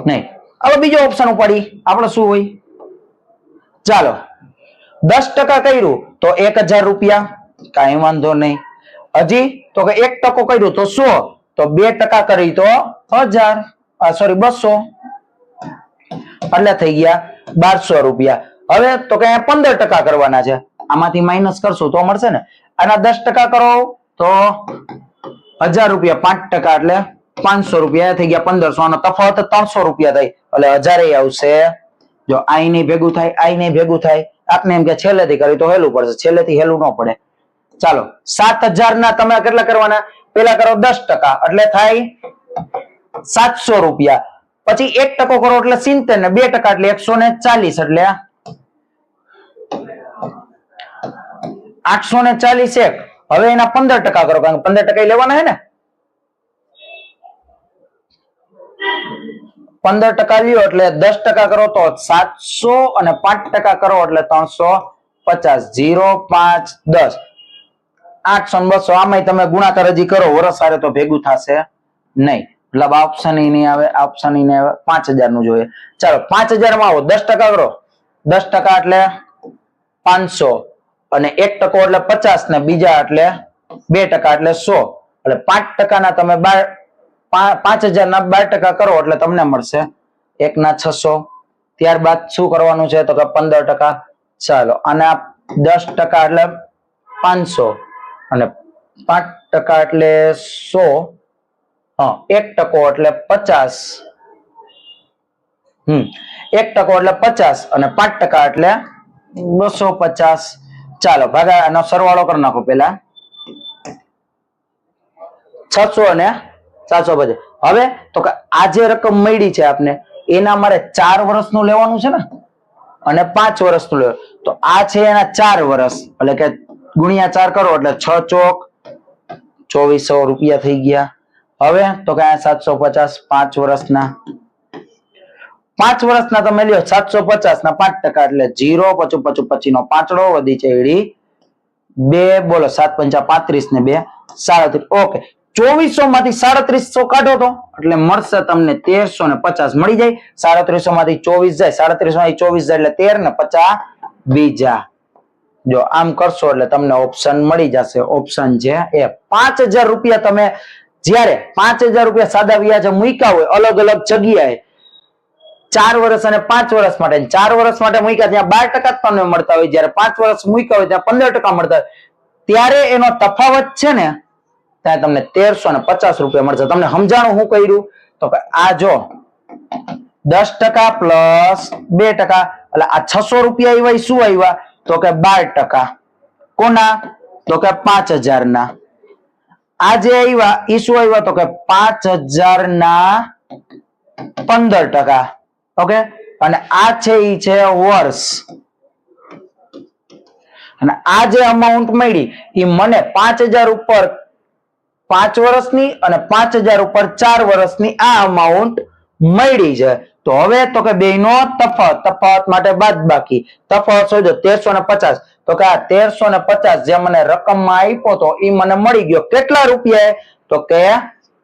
નહીં. હવે બીજો ઓપ્શન ઉપાડી આપણે શું હોય? ચાલો 10% કર્યું તો 1,000 રૂપિયા, કાંઈ વાંધો નહીં. હજી તો કે 1% કર્યું તો 100, તો 2% કરી તો 1000, સોરી 200, એટલે થઈ ગયા 1200 રૂપિયા. હવે તો કે 15% કરવાના છે, આમાંથી માઇનસ કરશું તો મળશે ને. આના 10% કરો તો 1000 રૂપિયા, 5% એટલે 500 રૂપિયા થઈ ગયા 1500. આનો તફાવત 300 રૂપિયા થાય, એટલે 1000 આવશે. જો આઈ નહીં ભેગું થાય, આઈ નહીં ભેગું થાય. આપને એમ કે છેલ્લેથી કરી તો હેલું પડશે, છેલ્લેથી હેલું ન પડે. ચાલો 7,000 ના તમે કેટલા કરવાના? પેલા કરો 10%, એટલે થાય 700 રૂપિયા. પછી 1% કરો એટલે 70 ને 2% એટલે 140, એટલે 841. હવે એના 15% કરો, કારણ કે 15% લેવાના છે ને. 15% લ્યો એટલે 10% કરો તો 700 અને 5% કરો એટલે 350. 0, 5, 10, 800 ને 200. આમાં તમે ગુણાકાર હજી કરો વરસ સારે તો ભેગું થશે નહીં. મતલબ ઓપ્શન નહીં આવે, ઓપ્શન નહીં આવે. 5,000 નું જોઈએ. ચાલો 5,000 માં આવો 10% કરો. 10% એટલે 500 અને 1% એટલે 50 ને બીજા એટલે 2% એટલે 100. એટલે 5% ના તમે 5,000 ના 12% કરો એટલે તમને મળશે 1/600. ત્યારબાદ શું કરવાનું છે? તો કે 15%. ચાલો અને 10% એટલે 500 અને 5% એટલે 100. 1% એટલે 50. 1% એટલે 50 અને 5% એટલે 250. ચાલો ભાગા, આનો સરવાળો કરી નાખો. પેલા 600 અને 750. હવે તો કે આ જે રકમ મળી છે આપને, એના મારે 4 વર્ષનું લેવાનું છે ને, અને 5 વર્ષનું લેવાનું. તો આ છે એના 4 વર્ષ, એટલે કે ગુણ્યા 4 કરો એટલે 6 ચોક 2400 રૂપિયા થઈ ગયા. હવે તો કે 750 5 વર્ષના. 5 વર્ષના તમે લ્યો 750 ના 5% એટલે 0, પછી 25 નો પાંચડો વધી ચડી 2, બોલો 7 5 35 ને 2 37. ઓકે, 2400 માંથી 3700 કાઢો તો એટલે મળશે તમને 1350 મળી જાય. 3700 માંથી 24 જાય, 3700 માંથી 24 જાય એટલે 13 ને 50 બીજા. જો આમ કરશો એટલે તમને ઓપ્શન મળી જશે. ઓપ્શન છે એ. 5,000 રૂપિયા તમે જ્યારે 5,000 રૂપિયા સાદા વ્યાજે મૂક્યા હોય અલગ અલગ જગ્યાએ 4 વર્ષ અને 5 વર્ષ માટે, 4 વર્ષ માટે મૂક્યા ત્યાં 12% તમને મળતા હોય, જ્યારે 5 વર્ષ મૂક્યા હોય ત્યાં 15% મળતા હોય, ત્યારે એનો તફાવત છે ને ત્યાં તમને 1350 રૂપિયા મળશે. તમને સમજાણું હું કર્યું? તો કે આ જો 10% પ્લસ 2%, એટલે આ 600 રૂપિયા આવ્યા. શું આવ્યા? તો કે 12%. કોના? તો કે 5,000 ના. આ જે આવ્યા એ શું આવ્યા? તો કે 5,000 ના 15%. ઓકે, અને આ છે ઈ છે વર્ષ. અને આ જે અમાઉન્ટ મળી એ મને 5000 ઉપર 5 વર્ષની અને 5000 ઉપર 4 વર્ષની આ અમાઉન્ટ મળી છે. તો હવે તો કે બેનો તફાવત માટે બાદબાકી તફાવત શોધો 1350. તો કે આ 1350 જે મને રકમમાં આપ્યો તો એ મને મળી ગયો કેટલા રૂપિયા? તો કે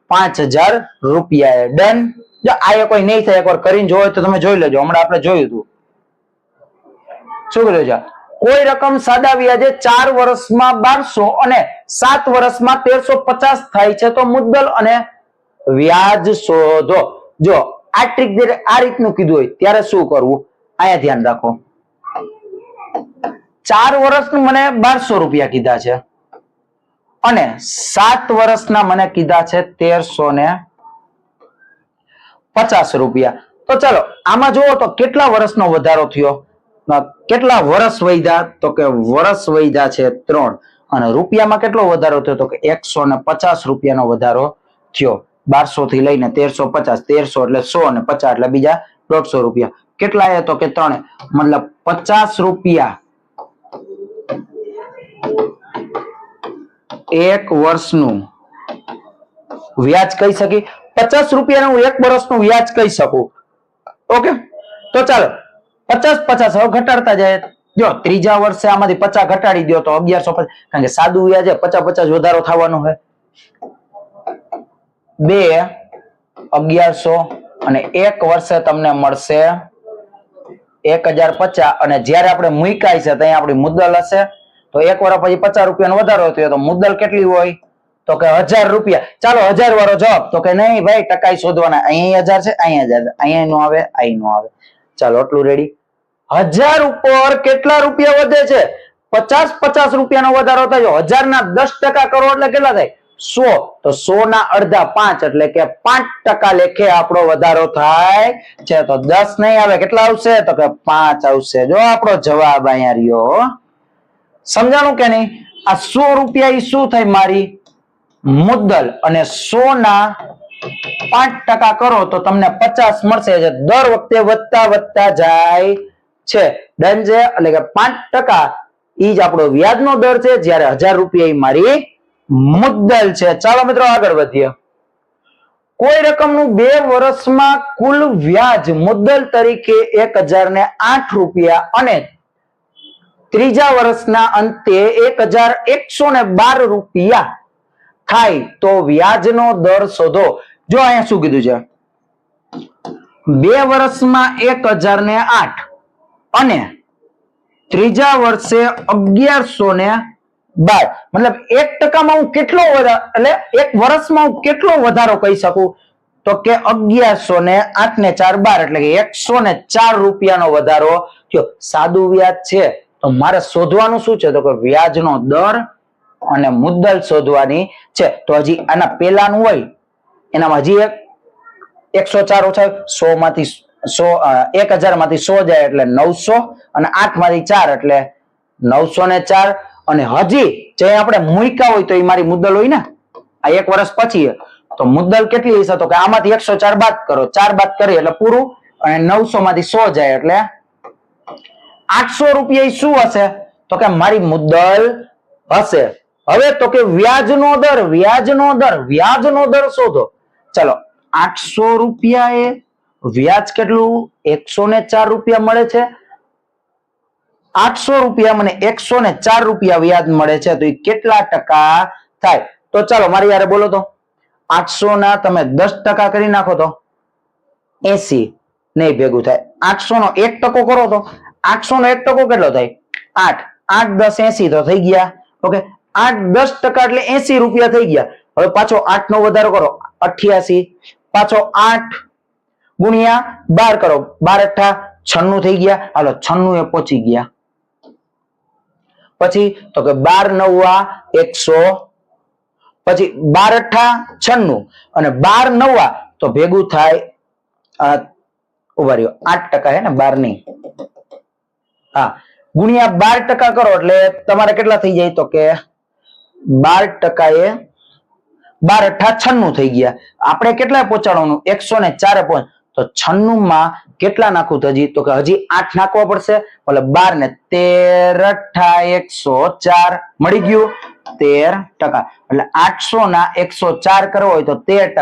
5000 રૂપિયા. ડન. જો આ કોઈ નહીં થાય એકવાર કરીને જોવો તો તમે જોઈ લેજો. હમણાં આપણે જોયું હતું. શું કર્યું છે? કોઈ રકમ સાદા વ્યાજે 4 વર્ષમાં 1200 અને 7 વર્ષમાં 1350 થાય છે તો મુદ્દલ અને વ્યાજ શોધો. જો આ ટ્રીક જ્યારે આ રીતનું કીધું હોય ત્યારે શું કરવું? અહીંયા ધ્યાન રાખો. 4 વર્ષનું મને 1200 રૂપિયા કીધા છે અને 7 વર્ષના મને કીધા છે 1350 રૂપિયા. તો ચાલો આમાં જુઓ તો કેટલા વર્ષનો વધારો થયો? કેટલા વર્ષ વધ્યા? તો કે વર્ષ વધ્યા છે 3. અને રૂપિયામાં કેટલો વધારો થયો? તો કે 150 રૂપિયાનો વધારો થયો. 1200 થી લઈને 1350. 1300 એટલે 100 અને 50 એટલે બીજા 150 રૂપિયા. કેટલા આવ્યા? તો કે 3. મતલબ 50 રૂપિયા એક વર્ષનું વ્યાજ કહી શકી. 50 રૂપિયાનું એક વર્ષનું વ્યાજ કહી શકું. ઓકે. તો ચાલો 50 હવે ઘટાડતા જાય. જો ત્રીજા વર્ષે આમાંથી 50 ઘટાડી દો તો 1150. કારણ કે સાદું વ્યાજ 50 વધારો થવાનો છે. 2 1100 અને એક વર્ષે તમને મળશે 1050. અને જયારે આપણે મૂકાય છે ત્યાં આપણી મુદ્દલ હશે તો એક વર્ષ પછી 50 રૂપિયાનો વધારો થયો તો મુદ્દલ કેટલી હોય? તો કે 1000 રૂપિયા. ચાલો 1000 વાળો જવાબ. તો કે નહીં ભાઈ ટકાઈ શોધવાના. અહીંયા 1000 છે, અહીંયા 1000, અહીંયા નો આવે, અહીં નો આવે. ચાલો આટલું રેડી. 1000 ઉપર કેટલા રૂપિયા વધે છે? 50 રૂપિયાનો વધારો થાય. 1000 ના 10% કરો એટલે કેટલા થાય? 100. તો 100 ના અડધા 5 એટલે કે 5% લેખે આપણો વધારો થાય છે. તો 10 નહીં આવે. કેટલા આવશે? તો કે 5 આવશે. જો આપણો જવાબ અહીંયા રહ્યો. સમજાણું કે નહીં? આ 100 રૂપિયા એ શું થાય? મારી મુદ્દલ. અને 100 ના 5% કરો તો તમને 50 મળશે. દર વખતે વધતા જાય છે. ડન છે. એટલે કે 5% ઈ જ આપણો વ્યાજનો દર છે, જ્યારે 1000 રૂપિયા ઈ મારી મુદ્દલ છે. ચાલો મિત્રો આગળ વધીએ. કોઈ રકમનું 2 વર્ષમાં કુલ વ્યાજ મુદ્દલ તરીકે 1008 રૂપિયા અને ત્રીજા વર્ષના અંતે 1112 રૂપિયા થાય તો વ્યાજનો દર શોધો. જો અહીંયા શું કીધું છે? 2 વર્ષમાં 1008 અને ત્રીજા વર્ષે 1112. મતલબ 1% માં હું કેટલો વધારો, એટલે એક વર્ષમાં હું કેટલો વધારો કહી શકું? તો કે 1100 ને 8 ને 4 12 એટલે કે 104 રૂપિયાનો વધારો થયો. સાદું વ્યાજ છે તો મારે શોધવાનું શું છે? તો કે વ્યાજનો દર અને મુદ્દલ શોધવાની છે. તો હજી આના પેલાનું હોય એનામાં હજી 104 ઓછા 100 માંથી 1000 માંથી 100 જાય એટલે 900 અને 8 માંથી 4 એટલે 904. અને હજી જે આપણે મૂક્યા હોય તો એ મારી મુદ્દલ હોય ને. આ એક વર્ષ પછી તો મુદ્દલ કેટલી હશે? તો કે આમાંથી 104 બાદ કરો. 4 બાદ કરી એટલે પૂરું. અને 900 માંથી 100 જાય એટલે 800 રૂપિયા શું હશે? તો કે મારી મુદ્દલ હશે. હવે તો કે વ્યાજનો દર શોધો. ચલો 800 રૂપિયા એ વ્યાજ કેટલું? 104 રૂપિયા મળે છે. 800 રૂપિયા મને 104 રૂપિયા વ્યાજ મળે છે તો એ કેટલા ટકા થાય? તો ચાલો મારી યારે બોલો તો. 800 ના તમે 10% કરી નાખો તો 80 નહીં ભેગું થાય. 800 નો 1% કરો તો 800 નો 1% કેટલો થાય? 8. 8 10 80 તો થઈ ગયા. ઓકે. 8 10% એટલે 80 રૂપિયા થઈ ગયા. હવે પાછો 8 નો વધારો કરો 88. પાછો 8 ગુણ્યા 12 કરો. 12 8 96 થઈ ગયા. હાલો 96 એ પહોંચી ગયા. પછી તો કે 12 9 100. પછી 12 8 96 અને 12 9 તો ભેગું થાય ઉભા રહ્યો 8% હે ને 12 નહીં. હા ગુણ્યા 12% કરો એટલે તમારે કેટલા થઈ જાય? તો કે 12% એ 12 8 96 થઈ ગયા. આપણે કેટલા પહોંચાડવાનું? 104 પહોંચ. તો 96 માં કેટલા નાખું તો હજી? તો કે હજી 8 નાખવા પડશે. એટલે 12 ને 13 104 મળી ગયું 13%. એટલે 800 ના 104 કરવો હોય તો 13%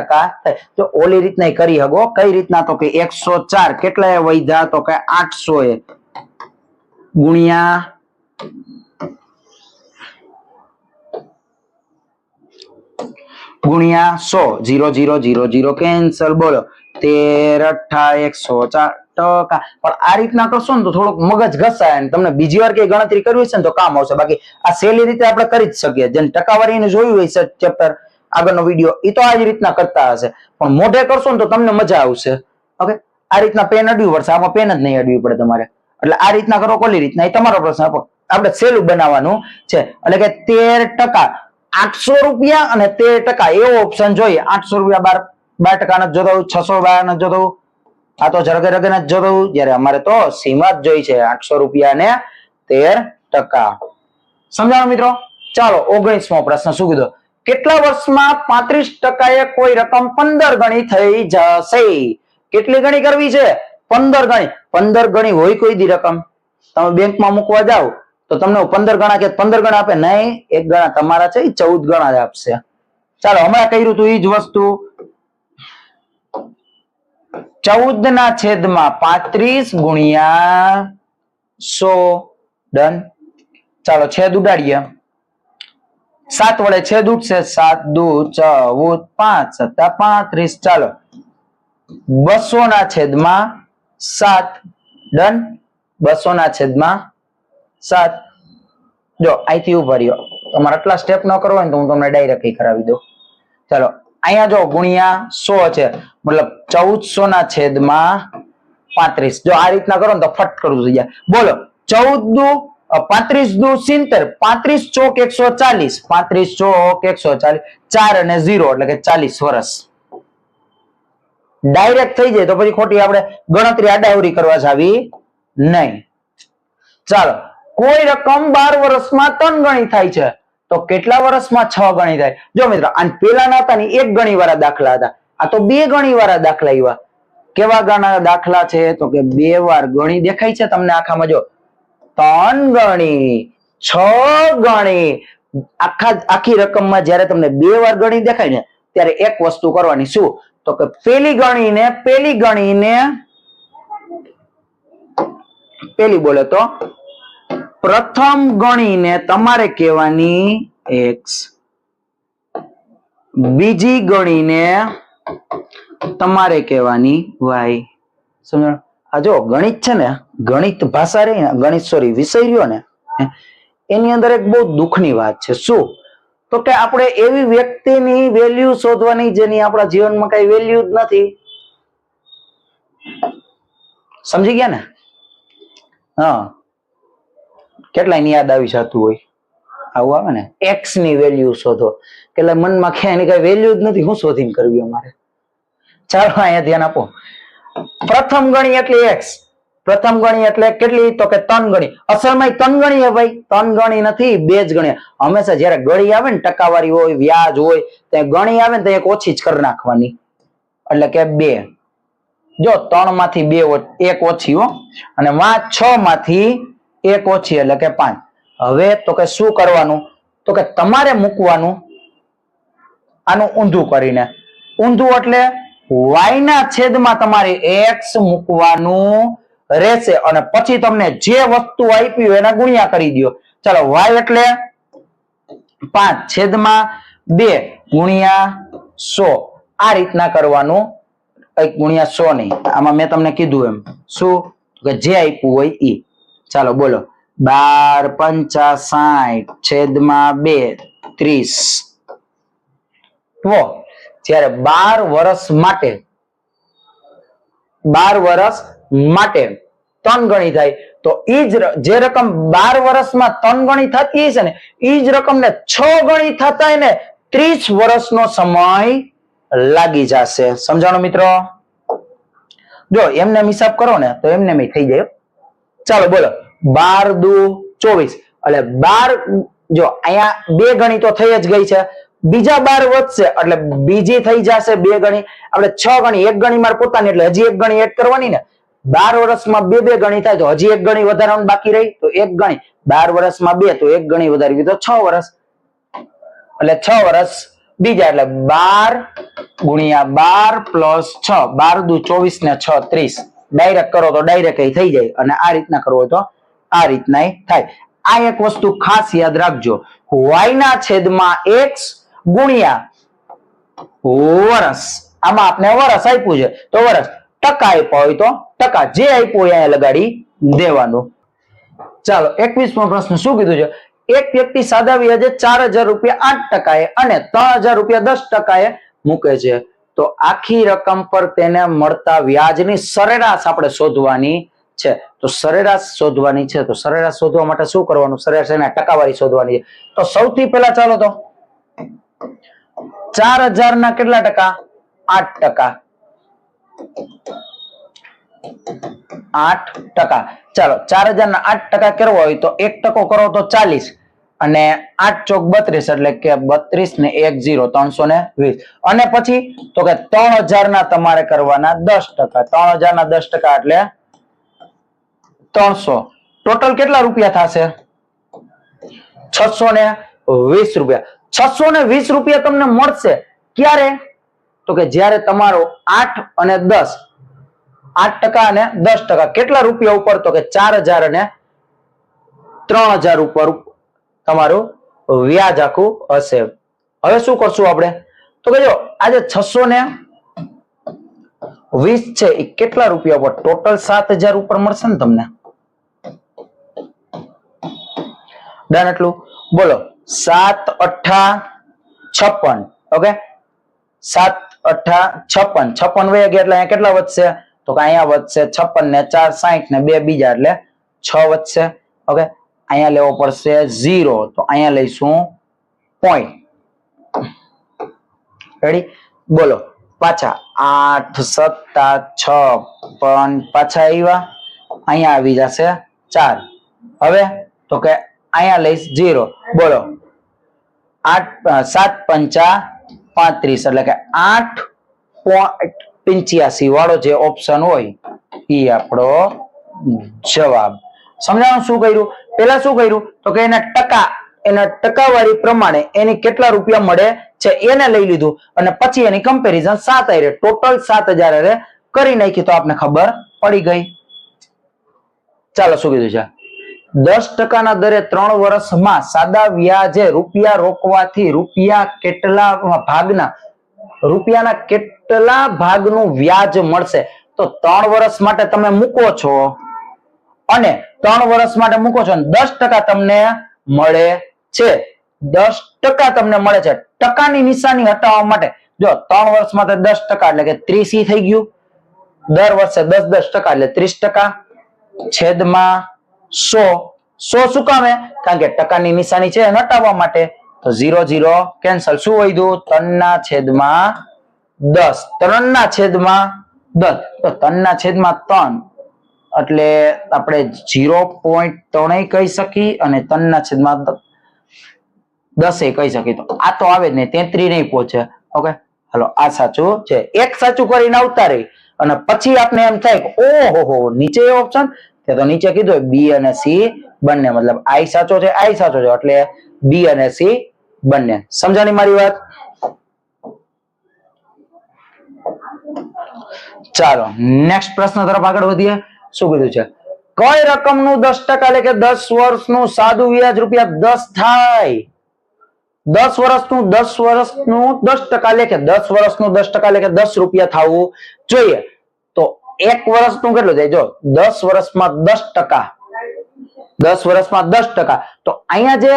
થાય. તો ઓલી રીતના કરી હગો. કઈ રીતના? તો કે 104 કેટલા વધ્યા? તો કે 800 એ ગુણ્યા 100 0 0 0 0 કેન્સલ. બોલો 13 104%. પણ આ રીતના કરશો ને તો થોડુંક મગજ ઘસાય અને તમને બીજી વાર કઈ ગણતરી કરવી છે ને તો કામ આવશે. બાકી આ સહેલી રીતે આપણે કરી જ શકીએ. જેને ટકાવારીને જોયું હોય છે ચેપ્ટર આગળનો વિડીયો એ તો આ જ રીતના કરતા હશે, પણ મોઢે કરશો ને તો તમને મજા આવશે. ઓકે, આ રીતના પેન અડવી પડશે, આમાં પેન જ નહીં અડવી પડે તમારે. એટલે આ રીતના કરો, કોલી રીતના એ તમારો પ્રશ્ન. આપણે સહેલું બનાવવાનું છે. એટલે કે 13%, 800 રૂપિયા અને 13% એવો ઓપ્શન જોઈએ. 800 રૂપિયા 12% નથી જોતો, 600 નથી જોતો, આ તો જરગે રગે નથી જોતો. જયારે અમારે તો સીમા જ જોઈ છે 800 રૂપિયા ને 13%. સમજાણો મિત્રો? ચાલો 19મો પ્રશ્ન શું કીધો? કેટલા વર્ષમાં 35% એ કોઈ રકમ 15 ગણી થઈ જશે? કેટલી ગણી કરવી છે? 15 ગણી. 15 ગણી હોય કોઈ દી રકમ? તમે બેંકમાં મૂકવા જાઓ તો તમને 15 ગણા કે 15 ગણા આપે? નહીં, એક ગણા તમારા છે 14 ગણા જ આપશે. ચાલો હમણાં કર્યું હતું એ જ વસ્તુ. 14 ના છેદમાં 35 ગુણ્યા 100. ડન. ચાલો છેદ ઉડાડીએ. 7 વડે છેદ ઉઠશે. 7 દુ 14, 5 સત્તા 35. ચાલો 200 ના છેદમાં 7. ડન. 200 ના છેદમાં 7. જો અહીંથી ઉભા રહ્યો. તમારે આટલા સ્ટેપ ન કરવા હોય તો હું તમને ડાયરેક્ટ કરાવી દઉં. ચાલો અહીંયા જો ગુણ્યા 100 છે, મતલબ 1400 ના છેદમાં 35. જો આ રીતના કરો ને તો ફટ કરવું થઈ જાય. બોલો 14 દુ 35 દુ 70, 35 ચોક 140, 35 ચોક 140, 4 અને 0 એટલે કે 40 વર્ષ. ડાયરેક્ટ થઈ જાય તો પછી ખોટી આપણે ગણતરી આડાવરી કરવા જાવી નહીં. ચાલો કોઈ રકમ 12 વર્ષમાં 3 ગણી થાય છે તો કેટલા વર્ષમાં 6 ગણી થાય? જો મિત્રો આ પેલાના હતા ને 1 ગણી વાળા દાખલા હતા, આ તો 2 ગણી વાળા દાખલા આવ્યા. કેવા ગણા દાખલા છે? તો કે 2 વાર ગણી દેખાય છે તમને આખામાં? જો 3 ગણી, 6 ગણી. આખી રકમમાં જયારે તમને 2 વાર ગણી દેખાય ને ત્યારે એક વસ્તુ કરવાની. શું? તો કે પેલી ગણીને પેલી બોલે તો પ્રથમ ગણીને તમારે કહેવાની x, બીજી ગણીને તમારે કહેવાની y. સમજો? આ જો ગણિત છે ને, ગણિત ભાષા રહી ને, ગણિત સોરી વિષય રહ્યો ને, એની અંદર એક બહુ દુઃખની વાત છે. શું? તો કે આપણે એવી વ્યક્તિની વેલ્યુ શોધવાની જેની આપણા જીવનમાં કઈ વેલ્યુ જ નથી. સમજી ગયા ને? હા, કેટલાય યાદ આવી જતું હોય આવું આવે ને, એક્સ ની વેલ્યુ શોધો. કેટલા મનમાં કે એની કઈ વેલ્યુ જ નથી, હું શોધીને કરવી અમારે? ચાલો અહીંયા ધ્યાન આપો. પ્રથમ ગણી એટલે એક્સ. પ્રથમ ગણી એટલે કેટલી? તો કે 3 ગણી. અસલમાં 3 ગણી હે ભાઈ, 3 ગણી નથી, 2 જ ગણી. હંમેશા જયારે ગણી આવે ને, ટકાવારી હોય, વ્યાજ હોય, ત્યાં ગણી આવે ને તો એક ઓછી જ કરી નાખવાની, એટલે કે 2. જો 3 માંથી 2 એક ઓછી હો, અને 6 માંથી 1 ઓછી એટલે કે 5. હવે તો કે શું કરવાનું? તો કે તમારે મૂકવાનું આનું ઊંધું કરીને. ઊંધું એટલે y ના છેદમાં તમારે x મૂકવાનું રહેશે અને પછી તમને જે વસ્તુ આપી હોય એના ગુણ્યા કરી દો. ચાલો y એટલે 5 છેદમાં 2 ગુણ્યા 100. આ રીતના કરવાનું. ગુણ્યા 100 નહીં, આમાં મેં તમને કીધું એમ. શું? કે જે આપ્યું હોય ઈ. ચાલો બોલો 12 5 60 છેદમાં 2 30. તો જ્યારે 12 વર્ષ માટે 3 ગણી થાય તો ઈ જ જે રકમ 12 વર્ષમાં 3 ગણી થતી હશે ને ઈ જ રકમને 6 ગણી થતા ને 30 વર્ષનો સમય લાગી જશે. સમજાણો મિત્રો? જો એમને હિસાબ કરો ને તો એમને થઈ જાય. ચાલો બોલો 12 દુ 24 એટલે 12. જો અહીંયા 2 ગણી તો થઈ જ ગઈ છે. બીજા 12 વધશે એટલે બીજી થઈ જશે 2 ગણી. આપણે 6 ગણી 1 ગણી માર પોતાની એટલે હજી 1 ગણી એડ કરવાની ને. 12 વર્ષમાં 2 ગણી થાય તો હજી 1 ગણી વધારવાનું બાકી રહી તો 1 ગણી. 12 વર્ષમાં 2 તો 1 ગણી વધારવી તો 6 વર્ષ એટલે 6 વર્ષ બીજા એટલે 12 ગુણ્યા 12 પ્લસ 6 12 દુ 24 ને 6 30. ડાયરેક્ટ કરો તો ડાયરેક્ટ થઈ જાય અને આ રીતના કરવો હોય તો આ રીતના થાય. આ એક વસ્તુ ખાસ યાદ રાખજો, y ના છેદમાં x ગુણ્યા વર્ષ. આમાં આપણે વર્ષ આપ્યું છે તો વર્ષ, ટકા આપ્યો હોય તો ટકા, જે આપ્યું હોય અહીંયા લગાડી દેવાનું. ચાલો 21મો પ્રશ્ન શું કીધું છે? એક વ્યક્તિ સાદા વ્યાજે 4000 રૂપિયા 8% અને 3000 રૂપિયા 10% મૂકે છે તો આખી રકમ પર તેને મળતા વ્યાજની સરેરાશ આપણે શોધવાની છે. તો સરેરાશ શોધવાની છે તો સરેરાશ શોધવા માટે શું કરવાનું? સરેરાશ એના ટકાવારી શોધવાની છે. તો સૌથી પહેલા ચાલો તો 4000 ના કેટલા ટકા? 8%. 8%. ચાલો 4000 ના 8% કરવો હોય તો 1% કરો તો 40 અને 8 ચોક 32 એટલે કે 32 ને 1 0 320. અને પછી તો કે 3000 ના તમારે કરવાના 10%. 3000 ના 10% એટલે 300. ટોટલ કેટલા રૂપિયા થશે? 620 રૂપિયા. 620 રૂપિયા તમને મળશે ક્યારે? તો કે જ્યારે તમારો 8 અને 10 8% અને 10% કેટલા રૂપિયા ઉપર? તો કે 4000 અને 3000 ઉપર તમારું વ્યાજ આખું હશે. હવે શું કરશું આપણે? તો કે જો આજે 620 છે એ કેટલા રૂપિયા ઉપર? ટોટલ 7000 ઉપર મળશે ને તમને. ડન એટલું બોલો. 7 8 56. ઓકે 7 8 56. 56 વયા ગયા એટલે અહીંયા કેટલા વધશે? તો કે અહીંયા વધશે 56 ને 4 60 ને 2 બીજા એટલે 6 વધશે. ઓકે અહીંયા લેવો પડશે 0 તો અહીંયા લઈશું પોઈન્ટ. રેડી બોલો પાછા 8 7 6 પાછા આવ્યા અહીંયા આવી જશે 4. હવે તો કે અહીંયા લઈશ 0. બોલો 8 7 5 35 એટલે કે 8.85 વાળો જે ઓપ્શન હોય એ આપણો જવાબ. સમજાણું શું કર્યું? પેલા શું કર્યું? તો કે એના ટકાવારી પ્રમાણે એની કેટલા રૂપિયા મળે છે એને લઈ લીધું અને પછી એની કમ્પેરિઝન 7 આરે ટોટલ 7000 કરી નાખી તો આપને ખબર પડી ગઈ. ચાલો શું કીધું છે? 10% ના દરે 3 વર્ષમાં સાદા વ્યાજે રૂપિયા રોકવાથી રૂપિયાના કેટલા ભાગનું વ્યાજ મળશે? તો 3 વર્ષ માટે તમે મૂકો છો અને 3 વર્ષ માટે મૂકો છો અને 10% તમને મળે છે. 10% તમને મળે છે. ટકાની નિશાની હટાવવા માટે જો 3 વર્ષમાં તો 10% એટલે કે 30 થઈ ગયું. દર વર્ષે 10% એટલે 30% છેદમાં 100. 100 શું કામે? કારણ કે ટકાની નિશાની છે હટાવવા માટે. તો 0 0 કેન્સલ. શું વધ્યું? 3/10. 3/10 તો 3/3 એટલે આપણે 0.3 કહી શકીએ અને 3/10 કહી શકીએ. તો આ તો આવે જ નહીં, 33 નહીં પહોંચે. ઓકે હાલો આ સાચું છે. એક સાચું કરીને આવતા રહી અને પછી આપણે એમ થાય કે ઓહો નીચે ઓપ્શન તો નીચે કીધું બી અને સી બંને, મતલબ આઈ સાચો છે આઈ સાચો છે એટલે બી અને સી બંને. સમજાણી મારી વાત? ચાલો નેક્સ્ટ પ્રશ્ન તરફ આગળ વધીએ. શું કીધું છે? કઈ રકમનું 10% એટલે કે 10 વર્ષનું સાદું વ્યાજ ₹10 થાય? 10 વર્ષનું 10% એટલે કે 10 વર્ષનું 10% એટલે કે 10 રૂપિયા થવું જોઈએ. તો એક વર્ષનું કેટલું થાય? જો 10 વર્ષમાં 10%, 10 વર્ષમાં 10%. તો અહીંયા જે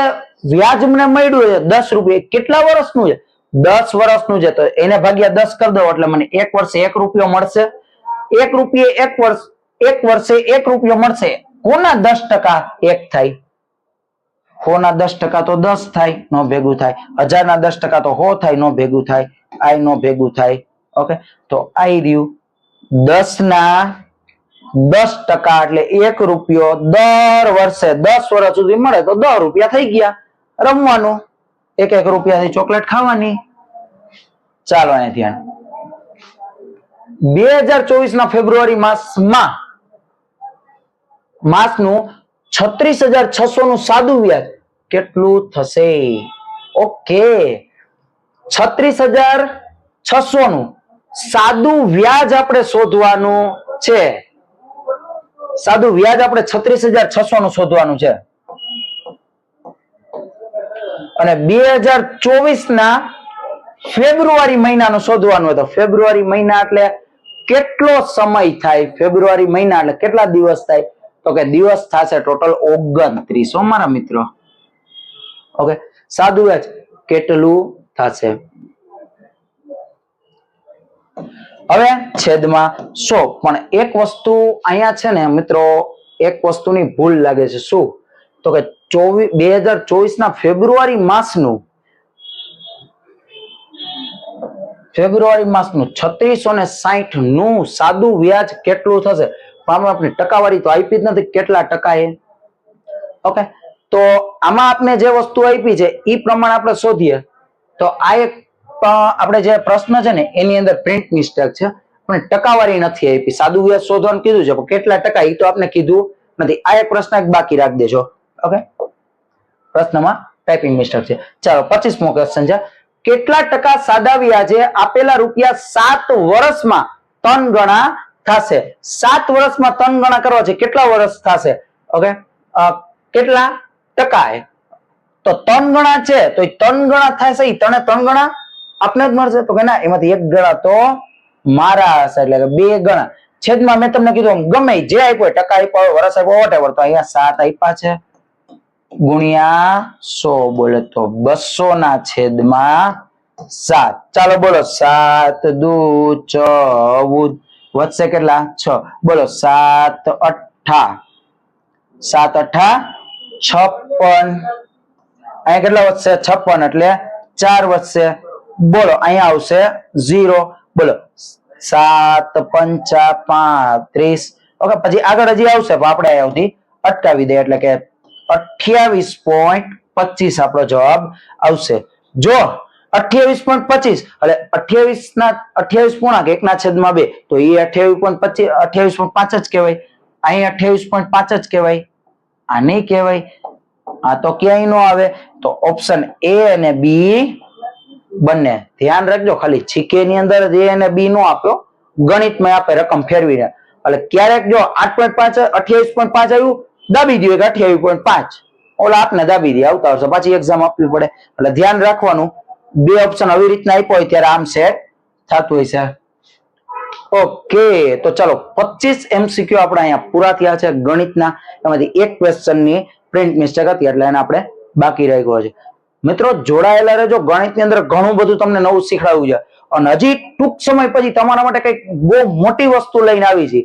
વ્યાજ મને મળ્યું છે 10 રૂપિયા કેટલા વર્ષનું છે? 10 વર્ષનું છે. તો એને ભાગ્યા 10 કરી દો એટલે મને એક વર્ષે 1 રૂપિયો મળશે. 1 રૂપિયે એક વર્ષે 1 રૂપિયો મળશે. કોના 10% 1 થાય? હોના 10% તો 10 થાય, નો ભેગું થાય. 1000 ના 10% તો 100 થાય, નો ભેગું થાય. આઈ નો ભેગું થાય. ઓકે તો આઈ રહ્યું 10 ના 10% એટલે 1 રૂપિયો દર વર્ષે 10 વર્ષ સુધી મળે તો 10 રૂપિયા થઈ ગયા. રમવાનું 1 રૂપિયાની ચોકલેટ ખાવાની. ચાલો અહીં ધ્યાન. 2024 ના ફેબ્રુઆરી માસનું 36,600 નું સાદું વ્યાજ કેટલું થશે? ઓકે, 36,600 નું સાદું વ્યાજ આપણે શોધવાનું છે. સાદું વ્યાજ આપણે 36,600 નું શોધવાનું છે. અને 2024 ના ફેબ્રુઆરી મહિનાનું શોધવાનું હતું. ફેબ્રુઆરી મહિના એટલે કેટલો સમય થાય? ફેબ્રુઆરી મહિના એટલે કેટલા દિવસ થાય? તો કે દિવસ થશે ટોટલ 29 મારા મિત્રો. ઓકે, સાદું વ્યાજ કેટલું થશે? હવે છેદમાં 100. પણ એક વસ્તુ અહીંયા છે ને મિત્રો, એક વસ્તુની ભૂલ લાગે છે. શું? તો કે 2024 ના ફેબ્રુઆરી માસનું 3660 નું સાદું વ્યાજ કેટલું થશે? પણ આપણે ટકાવારી તો આપી જ નથી, કેટલા ટકા એ. ઓકે, તો આમાં આપણે જે વસ્તુ આપી છે એ પ્રમાણે આપણે શોધીએ તો આ એક આપણે જે પ્રશ્ન છે ને એની અંદર પ્રિન્ટ મિસ્ટેક છે. પણ ટકાવારી નથી આપી. સાદું વ્યાજ શોધવાનું કીધું છે, પણ કેટલા ટકા એ તો આપણે કીધું નથી. આ એક પ્રશ્ન બાકી રાખી દેજો. ઓકે, પ્રશ્નમાં ટાઈપિંગ મિસ્ટેક છે. ચાલો 25મો ક્વેશ્ચન છે. કેટલા ટકા સાદા વ્યાજે આપેલા રૂપિયા 7 વર્ષમાં 3 ગણા થશે? 7 વર્ષમાં 3 ગણા કરવા છે, કેટલા વર્ષ થશે? ઓકે, કેટલા ટકા? તો 3 ગણા છે તો 3 ગણા થશે. એ 3 ગણા આપને જ મળશે? તો કે ના, એમાંથી 1 ગણા તો મારા હશે, એટલે કે 2 ગણા. છેદમાં મેં તમને કીધું ગમે જે આપ્યો, ટકા આપ્યો, વર્ષ આપ્યો, વોટેવર. તો અહીંયા 7 આપ્યા છે ગુણ્યા 100. બોલે તો 200 ના છેદમાં 7. ચાલો બોલો, 7 દુ 14 વધશે કેટલા? 6. બોલો 7 8 56. અહીંયા કેટલા વધશે? 56 એટલે 4 વધશે. બોલો અહીંયા આવશે 0. બોલો 7 5 35. ઓકે, પછી આગળ હજી આવશે, પણ આપણે અહીંયાથી અટકાવી દે, એટલે કે 28.25 આપણો જવાબ આવશે. જો 28.25 એટલે 28 ના 28 પૂર્ણાંક 1 ના છેદમાં 2, તો એ 28.5 જ કહેવાય. અહીં 28.5 જ કહેવાય. આ નહીં કહેવાય. આ તો ક્યાંય ન આવે. તો ઓપ્શન એ અને બી બંને ધ્યાન રાખજો. ખાલી જીકે ની અંદર એ અને બી નો આપ્યો, ગણિતમાં આપે રકમ ફેરવીને. એટલે ક્યારેક જો 8.5 28.5 આવ્યું, દાબી દો 28.5, ઓલા આપને દાબી દે. આવતા વર્ષે પાછી એક્ઝામ આપવી પડે. એટલે ધ્યાન રાખવાનું, બે ઓપ્શન આવી રીતના આપ્યો હોય ત્યારે આમ સેટ થતું હોય છે. ઓકે, તો ચાલો 25 MCQ આપણે અહીંયા પૂરા થયા છે ગણિતના. એમાંથી એક ક્વેશ્ચન ની પ્રિન્ટ મિસ્ટેક હતી એટલે એને આપણે બાકી રાખ્યો છે. મિત્રો જોડાયેલા રહેજો. ગણિતની અંદર ઘણું બધું તમને નવું શીખવાડવું છે. અને હજી ટૂંક સમય પછી તમારા માટે કઈક બહુ મોટી વસ્તુ લઈને આવી છે.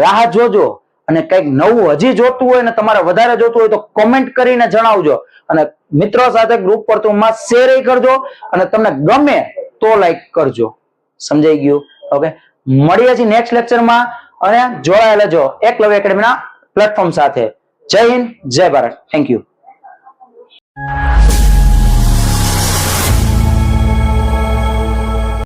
રાહ જોજો. અને કઈક નવું હજી જોતું હોય ને તમારે વધારે જોતું હોય તો કોમેન્ટ કરીને જણાવજો. અને મિત્રો સાથે ગ્રુપ પર તો શેર કરજો. અને તમને ગમે તો લાઈક કરજો. સમજાઈ ગયું? ઓકે, મળીએ છીએ નેક્સ્ટ લેક્ચરમાં. અને જોડાયેલા જો એકલવ્ય એકેડમીના પ્લેટફોર્મ સાથે. જય હિન્દ, જય ભારત. Thank you.